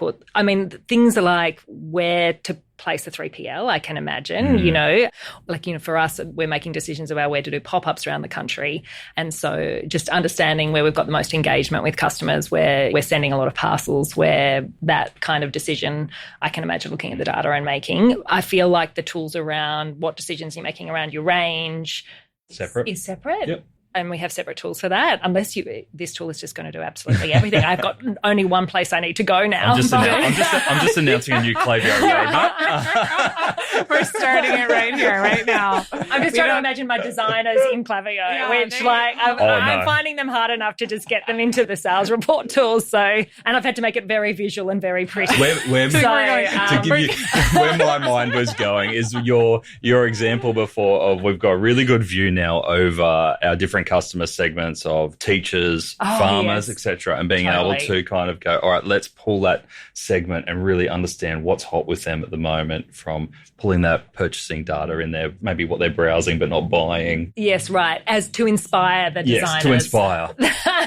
things are like where to place a 3PL, I can imagine, for us, we're making decisions about where to do pop-ups around the country. And so just understanding where we've got the most engagement with customers, where we're sending a lot of parcels, where that kind of decision, I can imagine looking at the data and making. I feel like the tools around what decisions you're making around your range is separate. Yep. And we have separate tools for that, unless this tool is just going to do absolutely everything. I've got only one place I need to go now. I'm just announcing a new Klaviyo roadmap. We're starting it right here, right now. I'm just trying to imagine my designers in Klaviyo, I'm finding them hard enough to just get them into the sales report tools. So, and I've had to make it very visual and very pretty. Where my mind was going is your example before of we've got a really good view now over our different different customer segments of teachers, farmers, etc., and being able to kind of go, all right, let's pull that segment and really understand what's hot with them at the moment, from pulling that purchasing data in there, maybe what they're browsing but not buying. Yes, right. As to inspire the designers. Yes, to inspire.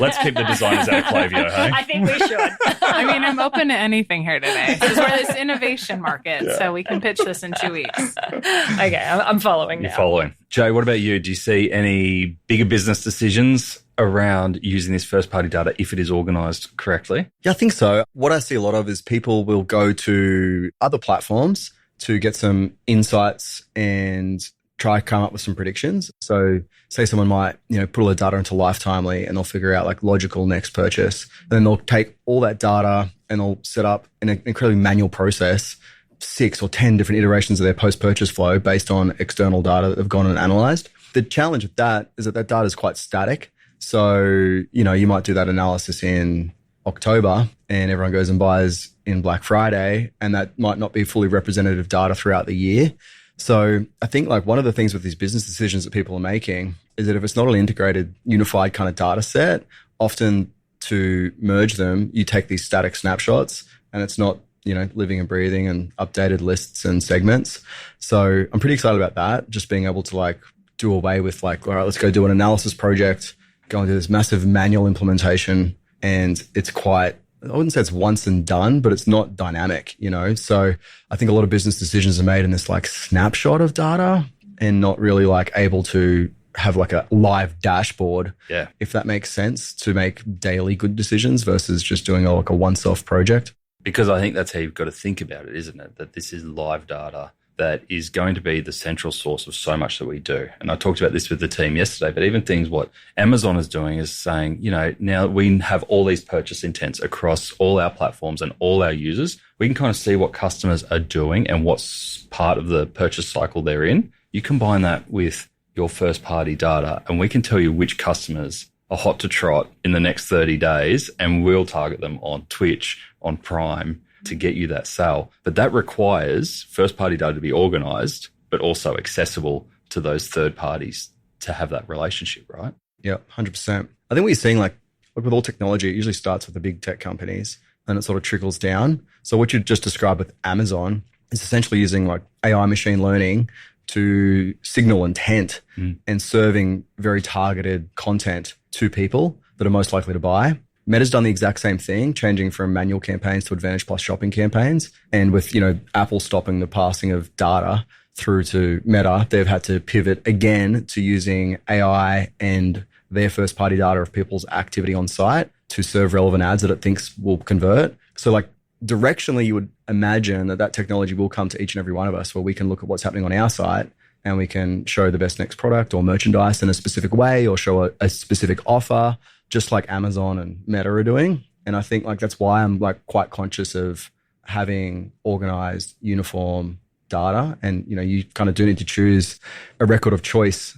Let's keep the designers out of Klaviyo, hey? I think we should. I mean, I'm open to anything here today because we're this innovation market, so we can pitch this in 2 weeks. Okay, I'm following now. You're following. Jay, what about you? Do you see any bigger business decisions around using this first-party data if it is organised correctly? Yeah, I think so. What I see a lot of is people will go to other platforms to get some insights and try to come up with some predictions. So say someone might, put all the data into Lifetimely and they'll figure out like logical next purchase. And then they'll take all that data and they'll set up an incredibly manual process, 6 or 10 different iterations of their post-purchase flow based on external data that they've gone and analyzed. The challenge with that is that data is quite static. So, you might do that analysis in October and everyone goes and buys in Black Friday, and that might not be fully representative data throughout the year. So I think like one of the things with these business decisions that people are making is that if it's not an integrated, unified kind of data set, often to merge them, you take these static snapshots and it's not, living and breathing and updated lists and segments. So I'm pretty excited about that. Just being able to like do away with like, all right, let's go do an analysis project, go and do this massive manual implementation. And it's quite, I wouldn't say it's once and done, but it's not dynamic, So I think a lot of business decisions are made in this like snapshot of data and not really like able to have like a live dashboard, if that makes sense, to make daily good decisions versus just doing like a once-off project. Because I think that's how you've got to think about it, isn't it? That this is live data that is going to be the central source of so much that we do. And I talked about this with the team yesterday, but even things what Amazon is doing is saying, now we have all these purchase intents across all our platforms and all our users. We can kind of see what customers are doing and what's part of the purchase cycle they're in. You combine that with your first party data and we can tell you which customers are hot to trot in the next 30 days and we'll target them on Twitch, on Prime, to get you that sale. But that requires first-party data to be organised, but also accessible to those third parties to have that relationship, right? Yeah, 100%. I think what you're seeing, like with all technology, it usually starts with the big tech companies and it sort of trickles down. So what you just described with Amazon is essentially using like AI machine learning to signal intent and serving very targeted content to people that are most likely to buy. Meta's done the exact same thing, changing from manual campaigns to Advantage Plus shopping campaigns. And with, Apple stopping the passing of data through to Meta, they've had to pivot again to using AI and their first party data of people's activity on site to serve relevant ads that it thinks will convert. So like directionally, you would imagine that technology will come to each and every one of us where we can look at what's happening on our site and we can show the best next product or merchandise in a specific way or show a specific offer, just like Amazon and Meta are doing. And I think like that's why I'm like quite conscious of having organized, uniform data. And, you kind of do need to choose a record of choice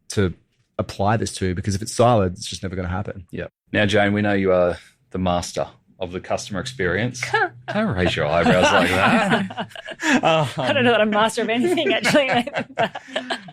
to apply this to, because if it's siloed, it's just never going to happen. Yeah. Now, Jane, we know you are the master of the customer experience. Don't raise your eyebrows like that. I don't know that I'm master of anything, actually.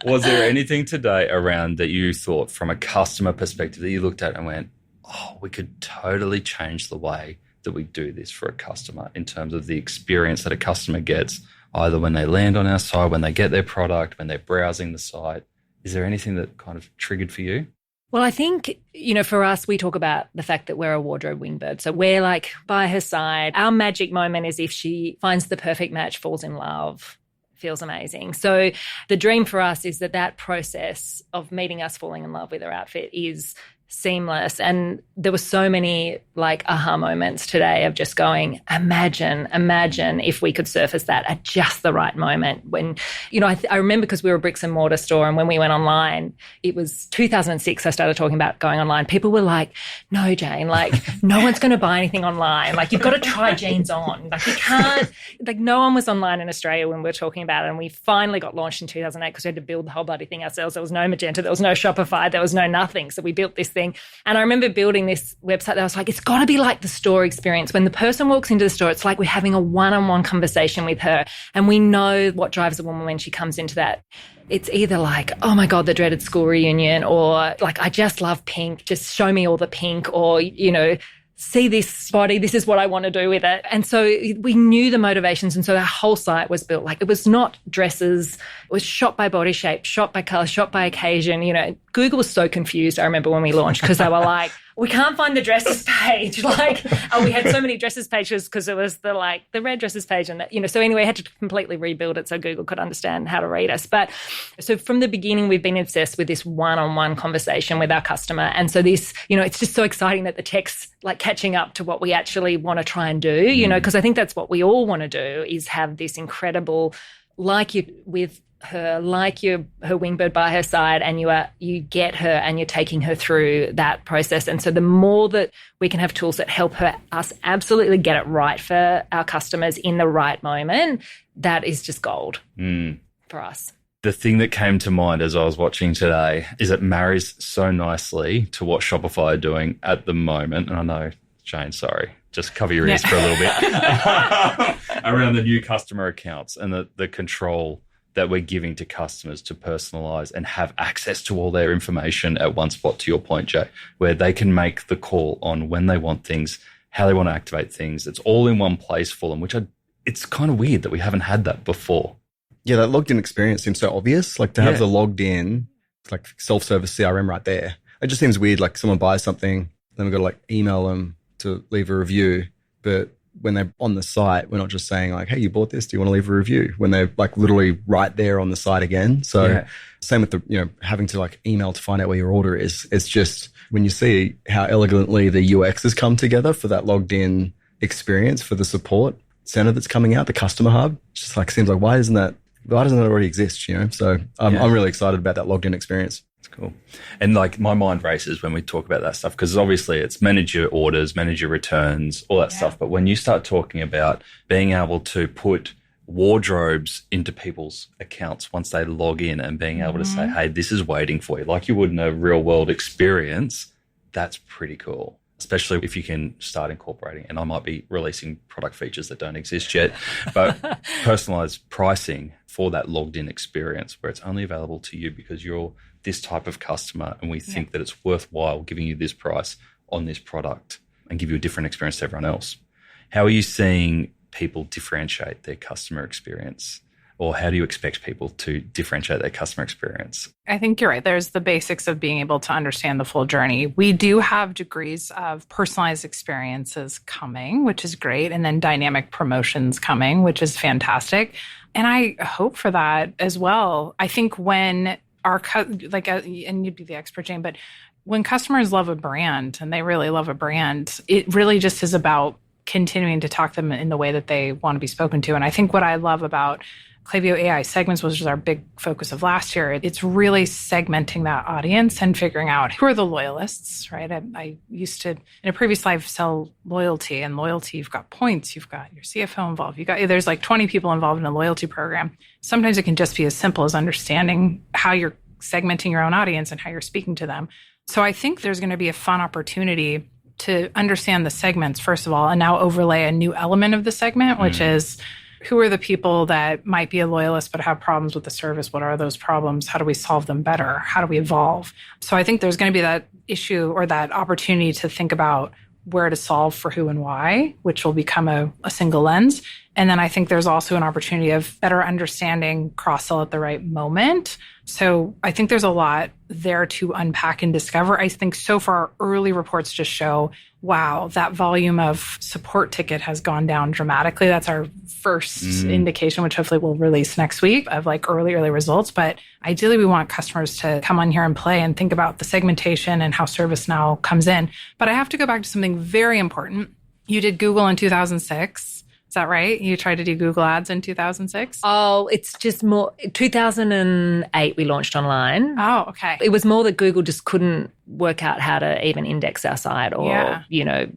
Was there anything today around that you thought from a customer perspective that you looked at and went, oh, we could totally change the way that we do this for a customer in terms of the experience that a customer gets, either when they land on our site, when they get their product, when they're browsing the site? Is there anything that kind of triggered for you? Well, I think, for us, we talk about the fact that we're a wardrobe wingbird. So we're like by her side. Our magic moment is if she finds the perfect match, falls in love, feels amazing. So the dream for us is that process of meeting us falling in love with her outfit is seamless. And there were so many like aha moments today of just going, imagine if we could surface that at just the right moment. When, I remember because we were a bricks and mortar store, and when we went online, it was 2006, I started talking about going online. People were like, no, Jane, like no one's going to buy anything online. Like you've got to try jeans on. Like you can't, like no one was online in Australia when we were talking about it. And we finally got launched in 2008 because we had to build the whole bloody thing ourselves. There was no Magento, there was no Shopify, there was no nothing. So we built this thing. And I remember building this website that I was like, it's got to be like the store experience. When the person walks into the store, it's like we're having a one-on-one conversation with her. And we know what drives a woman when she comes into that. It's either like, oh my God, the dreaded school reunion, or like, I just love pink, just show me all the pink, or, you know, see this body, this is what I want to do with it. And so we knew the motivations. And so our whole site was built like, it was not dresses. It was shot by body shape, shot by color, shot by occasion. You know, Google was so confused, I remember when we launched, because they were like, we can't find the dresses page. Like, we had so many dresses pages because it was the red dresses page. And that, you know, so anyway, I had to completely rebuild it so Google could understand how to read us. But so from the beginning, we've been obsessed with this one-on-one conversation with our customer. And so this, you know, it's just so exciting that the tech's like catching up to what we actually want to try and do, you know, because I think that's what we all want to do, is have this incredible, like you with her, like her wingbird by her side, and you get her and you're taking her through that process. And so the more that we can have tools that help us absolutely get it right for our customers in the right moment, that is just gold for us. The thing that came to mind as I was watching today is it marries so nicely to what Shopify are doing at the moment. And I know, Jane, sorry, just cover your ears for a little bit around the new customer accounts and the control that we're giving to customers to personalize and have access to all their information at one spot, to your point, Jay, where they can make the call on when they want things, how they want to activate things. It's all in one place for them, it's kind of weird that we haven't had that before. Yeah, that logged in experience seems so obvious. Like to have the logged in, like self-service CRM right there. It just seems weird. Like someone buys something, then we've got to like email them to leave a review. But when they're on the site, we're not just saying like, hey, you bought this, do you want to leave a review? When they're like literally right there on the site again. So same with the, you know, having to like email to find out where your order is. It's just when you see how elegantly the UX has come together for that logged in experience for the support center that's coming out, the customer hub, it's just like, seems like, why doesn't that already exist, you know? So I'm really excited about that logged in experience. Cool. And like my mind races when we talk about that stuff, because obviously it's manage your orders, manage your returns, all that stuff. But when you start talking about being able to put wardrobes into people's accounts once they log in and being able to say, hey, this is waiting for you, like you would in a real world experience, that's pretty cool. Especially if you can start incorporating, and I might be releasing product features that don't exist yet, but personalized pricing for that logged in experience where it's only available to you because you're this type of customer and we think that it's worthwhile giving you this price on this product and give you a different experience to everyone else. How are you seeing people differentiate their customer experience? Or how do you expect people to differentiate their customer experience? I think you're right. There's the basics of being able to understand the full journey. We do have degrees of personalized experiences coming, which is great. And then dynamic promotions coming, which is fantastic. And I hope for that as well. I think when and you'd be the expert, Jane, but when customers love a brand and they really love a brand, it really just is about continuing to talk to them in the way that they want to be spoken to. And I think what I love about Klaviyo AI segments, which was our big focus of last year, it's really segmenting that audience and figuring out who are the loyalists, right? I used to, in a previous life, sell loyalty, and loyalty, you've got points, you've got your CFO involved, there's like 20 people involved in a loyalty program. Sometimes it can just be as simple as understanding how you're segmenting your own audience and how you're speaking to them. So I think there's going to be a fun opportunity to understand the segments, first of all, and now overlay a new element of the segment, which is who are the people that might be a loyalist but have problems with the service? What are those problems? How do we solve them better? How do we evolve? So I think there's going to be that issue or that opportunity to think about where to solve for who and why, which will become a single lens. And then I think there's also an opportunity of better understanding cross-sell at the right moment. So I think there's a lot there to unpack and discover. I think so far early reports just show, wow, that volume of support ticket has gone down dramatically. That's our first indication, which hopefully we'll release next week, of like early results. But ideally, we want customers to come on here and play and think about the segmentation and how ServiceNow comes in. But I have to go back to something very important. You did Google in 2006. Is that right? You tried to do Google Ads in 2006? Oh, it's just more. 2008, we launched online. Oh, okay. It was more that Google just couldn't work out how to even index our site or,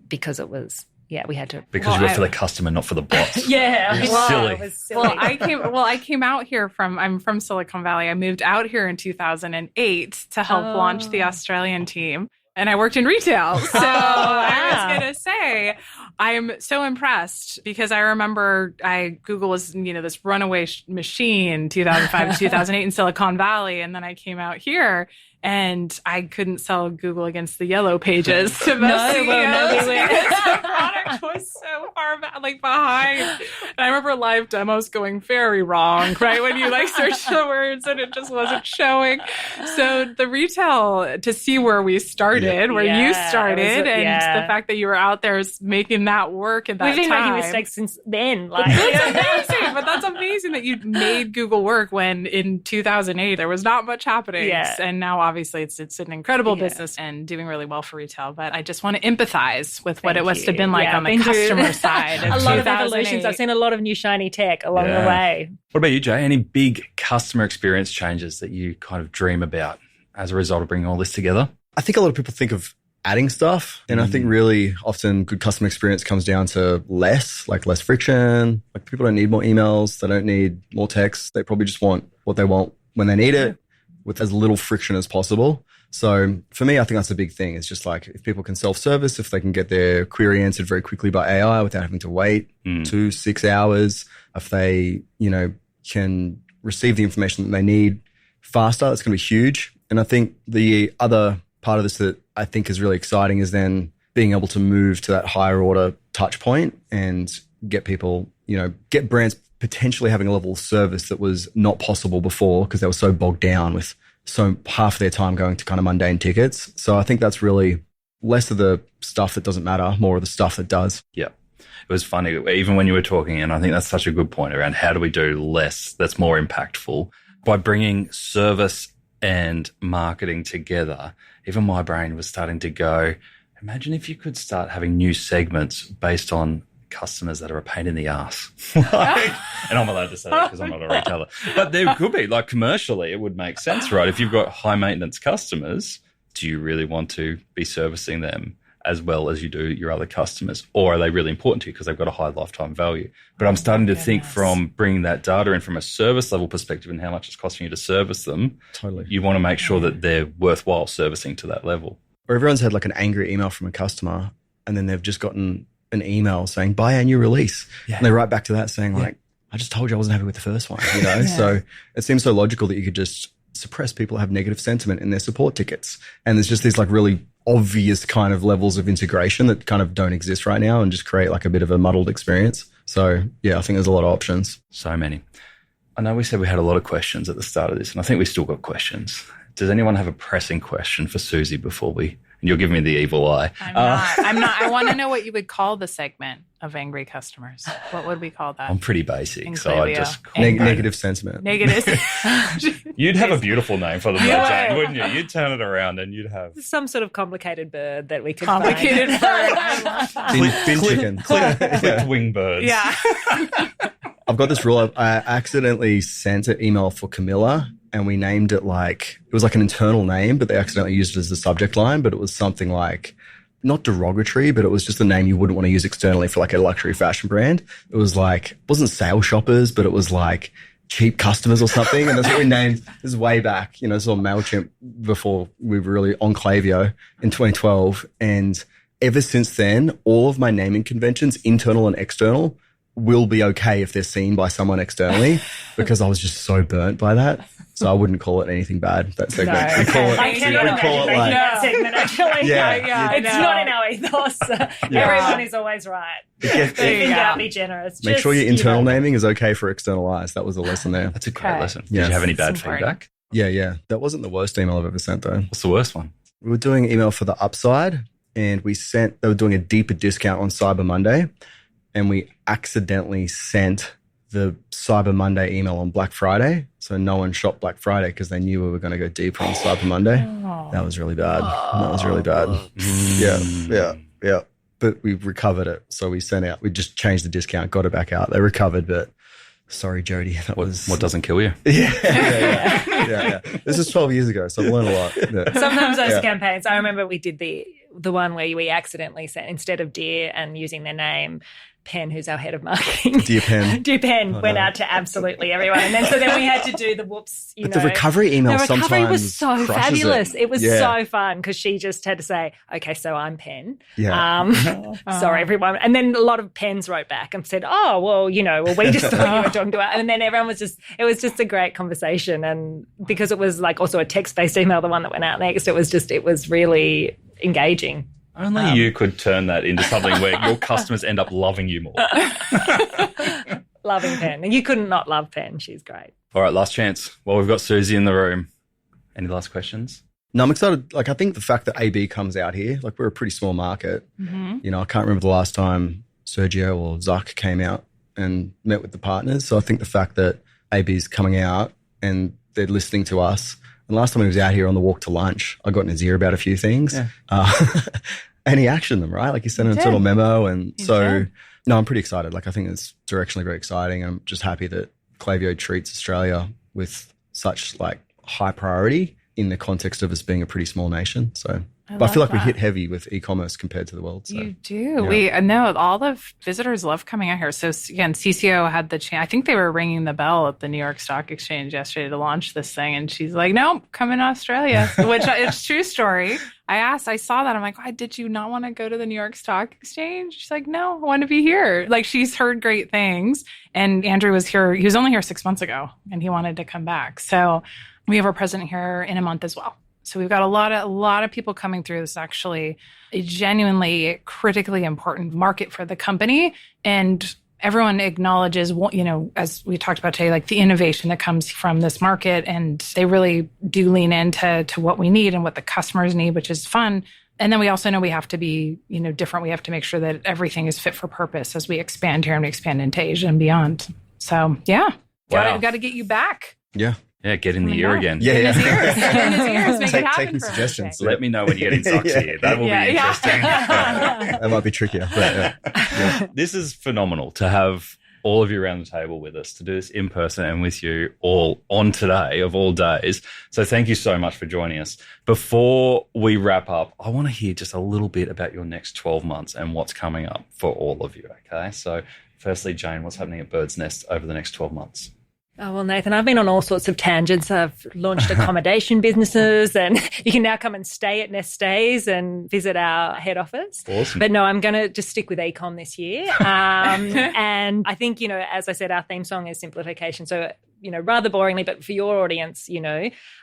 because it was, we had to. Because you were for the customer, not for the bots. Yeah. It was silly. It was silly. I came out here I'm from Silicon Valley. I moved out here in 2008 to help launch the Australian team. and I worked in retail. So I wow. was going to say, I'm so impressed because I remember Google was, this runaway machine, 2005 to 2008 in Silicon Valley. And then I came out here and I couldn't sell Google against the yellow pages to most CEOs because the product was so far behind. And I remember live demos going very wrong, right? When you search the words and it just wasn't showing. So the retail, to see where we started, where you started, and the fact that you were out there making that work at that time. We've been making mistakes since then. That's amazing. But that's amazing that you made Google work when in 2008 there was not much happening. Yeah. And now obviously it's an incredible business and doing really well for retail. But I just want to empathize with what it must have been like on the customer side. A lot of evolutions. I've seen a lot of new shiny tech along the way. What about you, Jay? Any big customer experience changes that you kind of dream about as a result of bringing all this together? I think a lot of people think of adding stuff. And I think really often good customer experience comes down to less friction. Like people don't need more emails. They don't need more text. They probably just want what they want when they need it with as little friction as possible. So for me, I think that's a big thing. It's just if people can self-service, if they can get their query answered very quickly by AI without having to wait 2-6 hours, if they, can receive the information that they need faster, that's going to be huge. And I think the other part of this that I think is really exciting is then being able to move to that higher order touch point and get people, get brands potentially having a level of service that was not possible before because they were so bogged down with half of their time going to kind of mundane tickets. So I think that's really less of the stuff that doesn't matter, more of the stuff that does. Yeah. It was funny, even when you were talking, and I think that's such a good point around how do we do less that's more impactful by bringing service and marketing together. Even my brain was starting to go, imagine if you could start having new segments based on customers that are a pain in the ass. And I'm allowed to say that because I'm not a retailer. But there could be, commercially, it would make sense, right? If you've got high maintenance customers, do you really want to be servicing them as well as you do your other customers? Or are they really important to you because they've got a high lifetime value? But I'm starting to think from bringing that data in from a service level perspective and how much it's costing you to service them. Totally. You want to make sure that they're worthwhile servicing to that level. Or everyone's had an angry email from a customer and then they've just gotten an email saying, buy our new release. Yeah. And they write back to that saying I just told you I wasn't happy with the first one, So it seems so logical that you could just suppress people who have negative sentiment in their support tickets. And there's just these really obvious kind of levels of integration that kind of don't exist right now and just create a bit of a muddled experience. So yeah, I think there's a lot of options. So many. I know we said we had a lot of questions at the start of this, and I think we still got questions. Does anyone have a pressing question for Suzy before we... And you're giving me the evil eye. I'm not. I want to know what you would call the segment of angry customers. What would we call that? I'm pretty basic, so I just... Negative sentiment. Negative. You'd have a beautiful name for them, Jane, wouldn't you? You'd turn it around and you'd have... Some sort of complicated bird that we could Complicated bird. Bin chicken. Clipped wing birds. Yeah. I've got this rule. I accidentally sent an email for Camilla and we named it it was an internal name, but they accidentally used it as the subject line, but it was something not derogatory, but it was just a name you wouldn't want to use externally for a luxury fashion brand. It was it wasn't sale shoppers, but it was cheap customers or something. And that's what we named. This is way back, it's on MailChimp before we were really on Klaviyo in 2012. And ever since then, all of my naming conventions, internal and external, will be okay if they're seen by someone externally because I was just so burnt by that. So I wouldn't call it anything bad, that segment. No, we call it, I cannot imagine making that segment, actually. Yeah. It's not in our ethos. Everyone is always right. Be generous. Make sure your internal naming is okay for external eyes. That was the lesson there. That's a great lesson. Did you have any bad feedback? Yeah. That wasn't the worst email I've ever sent, though. What's the worst one? We were doing email for the upside, and they were doing a deeper discount on Cyber Monday, and we accidentally sent the Cyber Monday email on Black Friday. So no one shopped Black Friday because they knew we were going to go deeper on Cyber Monday. That was really bad. Yeah. But we recovered it. So we we just changed the discount, got it back out. They recovered, but sorry, Jody. What doesn't kill you? Yeah. This is 12 years ago, so I've learned a lot. Yeah. Sometimes those campaigns, I remember we did the one where we accidentally sent, instead of dear and using their name, Penn, who's our head of marketing. Dear Penn. Went out to absolutely everyone. And then we had to do the whoops, But the recovery email sometimes The recovery was so fabulous. It was Yeah. so fun because she just had to say, okay, so I'm Penn. Yeah. Sorry, everyone. And then a lot of Penns wrote back and said, oh, well, we just thought you were talking to her. And then everyone was it was just a great conversation. And because it was like also a text-based email, the one that went out next, it was really engaging. Only you could turn that into something where your customers end up loving you more. Loving Penn. And you couldn't not love Penn. She's great. All right, last chance. Well, we've got Suzy in the room. Any last questions? No, I'm excited. Like, I think the fact that AB comes out here, like, we're a pretty small market. Mm-hmm. I can't remember the last time Sergio or Zuck came out and met with the partners. So I think the fact that AB's coming out and they're listening to us. And last time he was out here on the walk to lunch, I got in his ear about a few things. Yeah. And he actioned them, right? Like, he sent an internal memo. And no, I'm pretty excited. Like, I think it's directionally very exciting. I'm just happy that Klaviyo treats Australia with such like high priority in the context of us being a pretty small nation. So, but I feel like we hit heavy with e-commerce compared to the world. So. You do. We know all the visitors love coming out here. So again, CCO had the chance. I think they were ringing the bell at the New York Stock Exchange yesterday to launch this thing. And she's like, no, come in Australia, which it's true story. I saw that. I'm like, why did you not want to go to the New York Stock Exchange? She's like, no, I want to be here. Like, she's heard great things. And Andrew was here. He was only here 6 months ago and he wanted to come back. So we have our president here in a month as well. So we've got a lot of people coming through. This is actually a genuinely critically important market for the company. And everyone acknowledges, as we talked about today, like the innovation that comes from this market. And they really do lean into what we need and what the customers need, which is fun. And then we also know we have to be, different. We have to make sure that everything is fit for purpose as we expand here and we expand into Asia and beyond. So, got to get you back. Yeah. Yeah, get in the ear again. Get in his ears. Get in his ears. Make it happen. Taking suggestions. Let me know when you get in socks here. That will be interesting. That might be trickier. But, This is phenomenal to have all of you around the table with us, to do this in person and with you all on today of all days. So thank you so much for joining us. Before we wrap up, I want to hear just a little bit about your next 12 months and what's coming up for all of you, okay? So firstly, Jane, what's happening at Bird's Nest over the next 12 months? Oh, well, Nathan, I've been on all sorts of tangents. I've launched accommodation businesses and you can now come and stay at Nest Stays and visit our head office. Awesome. But no, I'm going to just stick with ecom this year. And I think, as I said, our theme song is simplification. So, rather boringly, but for your audience,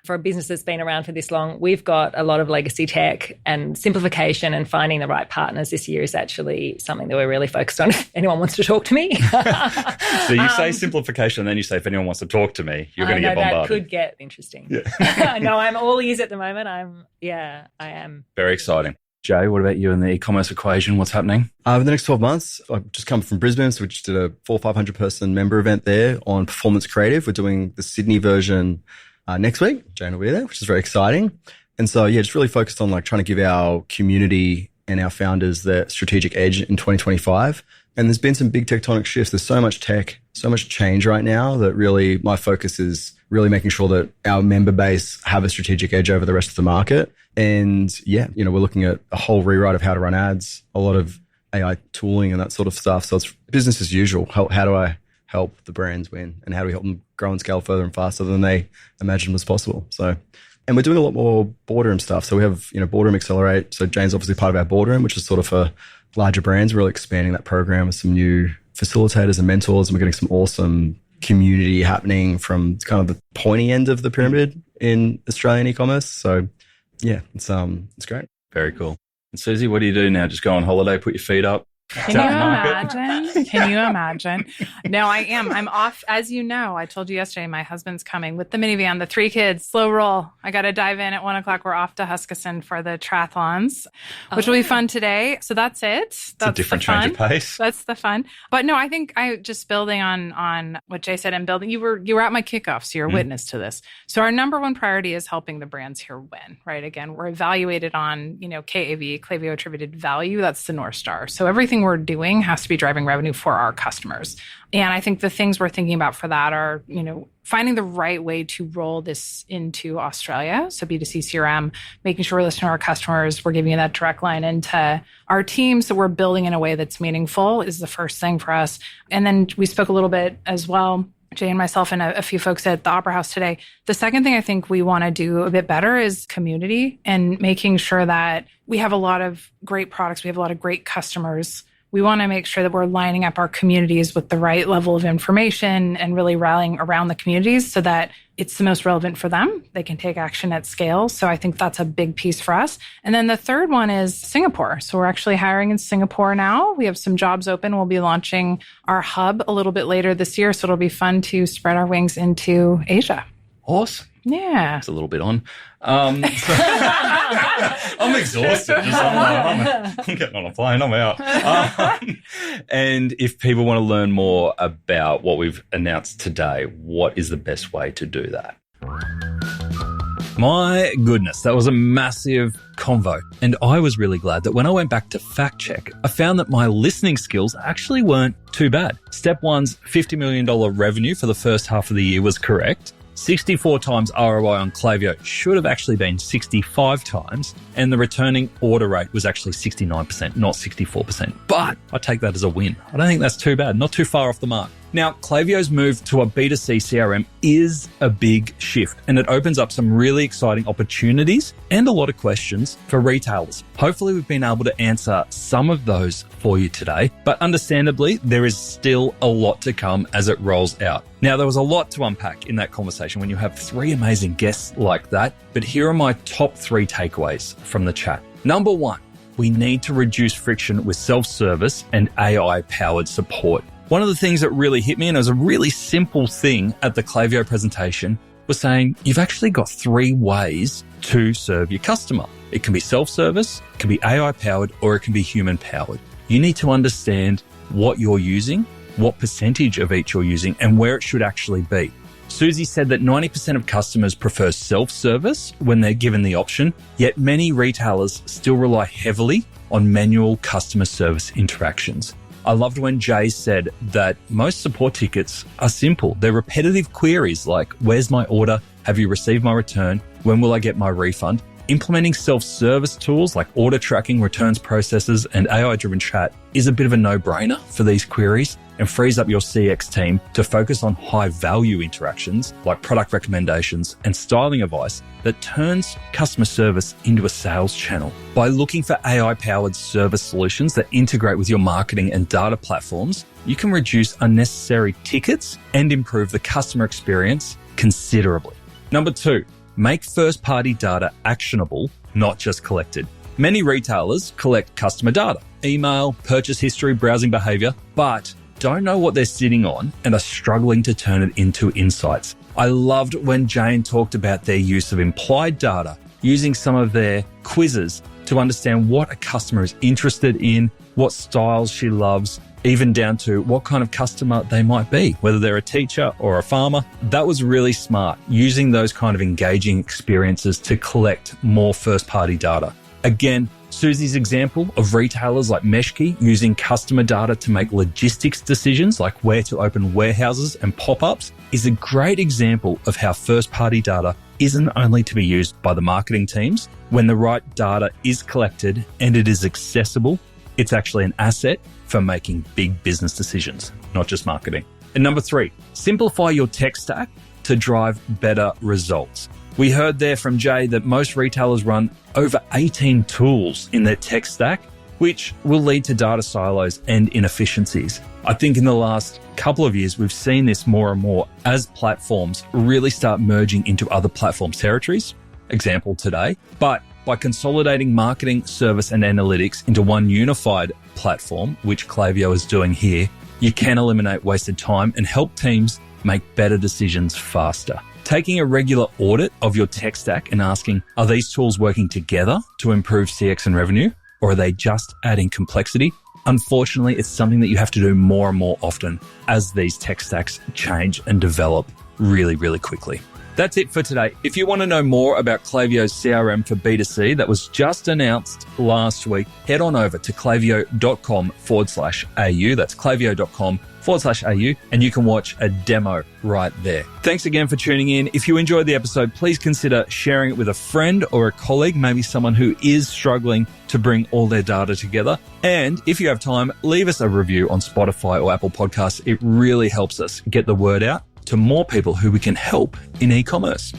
for a business that's been around for this long, we've got a lot of legacy tech, and simplification and finding the right partners this year is actually something that we're really focused on. If anyone wants to talk to me. So you say simplification and then you say, if anyone wants to talk to me, you're going to get bombarded. That could get interesting. Yeah. No, I'm all ears at the moment. I am. Very exciting. Jay, what about you and the e-commerce equation? What's happening? over the next 12 months, I've just come from Brisbane, so we just did a 400-500 person member event there on performance creative. We're doing the Sydney version next week. Jane will be there, which is very exciting. And so, yeah, just really focused on like trying to give our community and our founders the strategic edge in 2025. And there's been some big tectonic shifts. There's so much tech, so much change right now that really my focus is really making sure that our member base have a strategic edge over the rest of the market. And yeah, you know, we're looking at a whole rewrite of how to run ads, a lot of AI tooling and that sort of stuff. So it's business as usual. How do I help the brands win, and how do we help them grow and scale further and faster than they imagined was possible? So, and we're doing a lot more boardroom stuff. So we have, you know, Boardroom Accelerate. So Jane's obviously part of our boardroom, which is sort of for larger brands. We're really expanding that program with some new facilitators and mentors. And we're getting some awesome community happening from kind of the pointy end of the pyramid in Australian e-commerce. So yeah, it's great. Very cool. And Suzy, what do you do now? Just go on holiday, put your feet up? Can you imagine? Can you imagine? No, I am. I'm off. As you know, I told you yesterday, my husband's coming with the minivan, the 3 kids, slow roll. I got to dive in at 1:00. We're off to Huskisson for the triathlons, which will be fun today. So that's it. That's a different change of pace. That's the fun. But no, I think I just building on what Jay said and building, you were at my kickoff, so you're a witness to this. So our number one priority is helping the brands here win, right? Again, we're evaluated on, you know, KAV, Klaviyo attributed value. That's the North Star. So everything everything we're doing has to be driving revenue for our customers. And I think the things we're thinking about for that are, finding the right way to roll this into Australia. So B2C CRM, making sure we're listening to our customers, we're giving you that direct line into our team. So we're building in a way that's meaningful is the first thing for us. And then we spoke a little bit as well, Jay and myself and a few folks at the Opera House today. The second thing I think we want to do a bit better is community and making sure that we have a lot of great products. We have a lot of great customers. We want to make sure that we're lining up our communities with the right level of information and really rallying around the communities so that it's the most relevant for them. They can take action at scale. So I think that's a big piece for us. And then the third one is Singapore. So we're actually hiring in Singapore now. We have some jobs open. We'll be launching our hub a little bit later this year. So it'll be fun to spread our wings into Asia. Awesome. Yeah. It's a little bit on. I'm exhausted. I'm getting on a plane. I'm out. And if people want to learn more about what we've announced today, what is the best way to do that? My goodness, that was a massive convo. And I was really glad that when I went back to fact check, I found that my listening skills actually weren't too bad. Step one's $50 million revenue for the first half of the year was correct. 64 times ROI on Klaviyo should have actually been 65 times, and the returning order rate was actually 69%, not 64%. But I take that as a win. I don't think that's too bad, not too far off the mark. Now, Klaviyo's move to a B2C CRM is a big shift, and it opens up some really exciting opportunities and a lot of questions for retailers. Hopefully, we've been able to answer some of those for you today, but understandably, there is still a lot to come as it rolls out. Now, there was a lot to unpack in that conversation when you have three amazing guests like that, but here are my top 3 takeaways from the chat. Number 1, we need to reduce friction with self-service and AI-powered support. One of the things that really hit me, and it was a really simple thing at the Klaviyo presentation, was saying you've actually got 3 ways to serve your customer. It can be self-service, it can be AI-powered, or it can be human-powered. You need to understand what you're using, what percentage of each you're using, and where it should actually be. Suzy said that 90% of customers prefer self-service when they're given the option, yet many retailers still rely heavily on manual customer service interactions. I loved when Jay said that most support tickets are simple. They're repetitive queries like, where's my order? Have you received my return? When will I get my refund? Implementing self-service tools like order tracking, returns processes, and AI-driven chat is a bit of a no-brainer for these queries and frees up your CX team to focus on high-value interactions like product recommendations and styling advice that turns customer service into a sales channel. By looking for AI-powered service solutions that integrate with your marketing and data platforms, you can reduce unnecessary tickets and improve the customer experience considerably. Number 2, make first-party data actionable, not just collected. Many retailers collect customer data, email, purchase history, browsing behavior, but don't know what they're sitting on and are struggling to turn it into insights. I loved when Jane talked about their use of implied data, using some of their quizzes to understand what a customer is interested in, what styles she loves, even down to what kind of customer they might be, whether they're a teacher or a farmer. That was really smart, using those kind of engaging experiences to collect more first-party data. Again, Suzy's example of retailers like Meshki using customer data to make logistics decisions like where to open warehouses and pop-ups is a great example of how first-party data isn't only to be used by the marketing teams. When the right data is collected and it is accessible, it's actually an asset for making big business decisions, not just marketing. And number 3, simplify your tech stack to drive better results. We heard there from Jay that most retailers run over 18 tools in their tech stack, which will lead to data silos and inefficiencies. I think in the last couple of years, we've seen this more and more as platforms really start merging into other platforms' territories. Example today. But by consolidating marketing, service, and analytics into one unified platform, which Klaviyo is doing here, you can eliminate wasted time and help teams make better decisions faster. Taking a regular audit of your tech stack and asking, are these tools working together to improve CX and revenue, or are they just adding complexity? Unfortunately, it's something that you have to do more and more often as these tech stacks change and develop really, really quickly. That's it for today. If you want to know more about Klaviyo's CRM for B2C that was just announced last week, head on over to klaviyo.com/au. That's klaviyo.com/au, and you can watch a demo right there. Thanks again for tuning in. If you enjoyed the episode, please consider sharing it with a friend or a colleague, maybe someone who is struggling to bring all their data together. And if you have time, leave us a review on Spotify or Apple Podcasts. It really helps us get the word out to more people who we can help in e-commerce.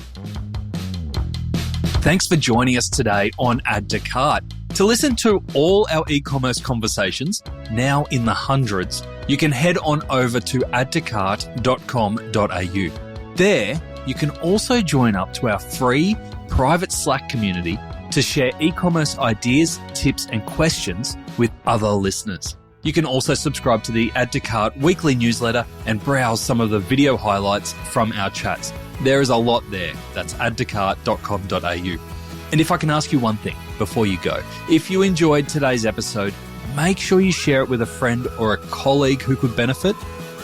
Thanks for joining us today on Add to Cart. To listen to all our e-commerce conversations, now in the hundreds, you can head on over to addtocart.com.au. There, you can also join up to our free private Slack community to share e-commerce ideas, tips, and questions with other listeners. You can also subscribe to the Add to Cart weekly newsletter and browse some of the video highlights from our chats. There is a lot there. That's addtocart.com.au. And if I can ask you one thing before you go, if you enjoyed today's episode, make sure you share it with a friend or a colleague who could benefit,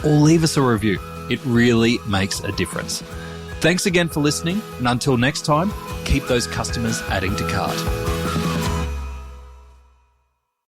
or leave us a review. It really makes a difference. Thanks again for listening, and until next time, keep those customers adding to cart.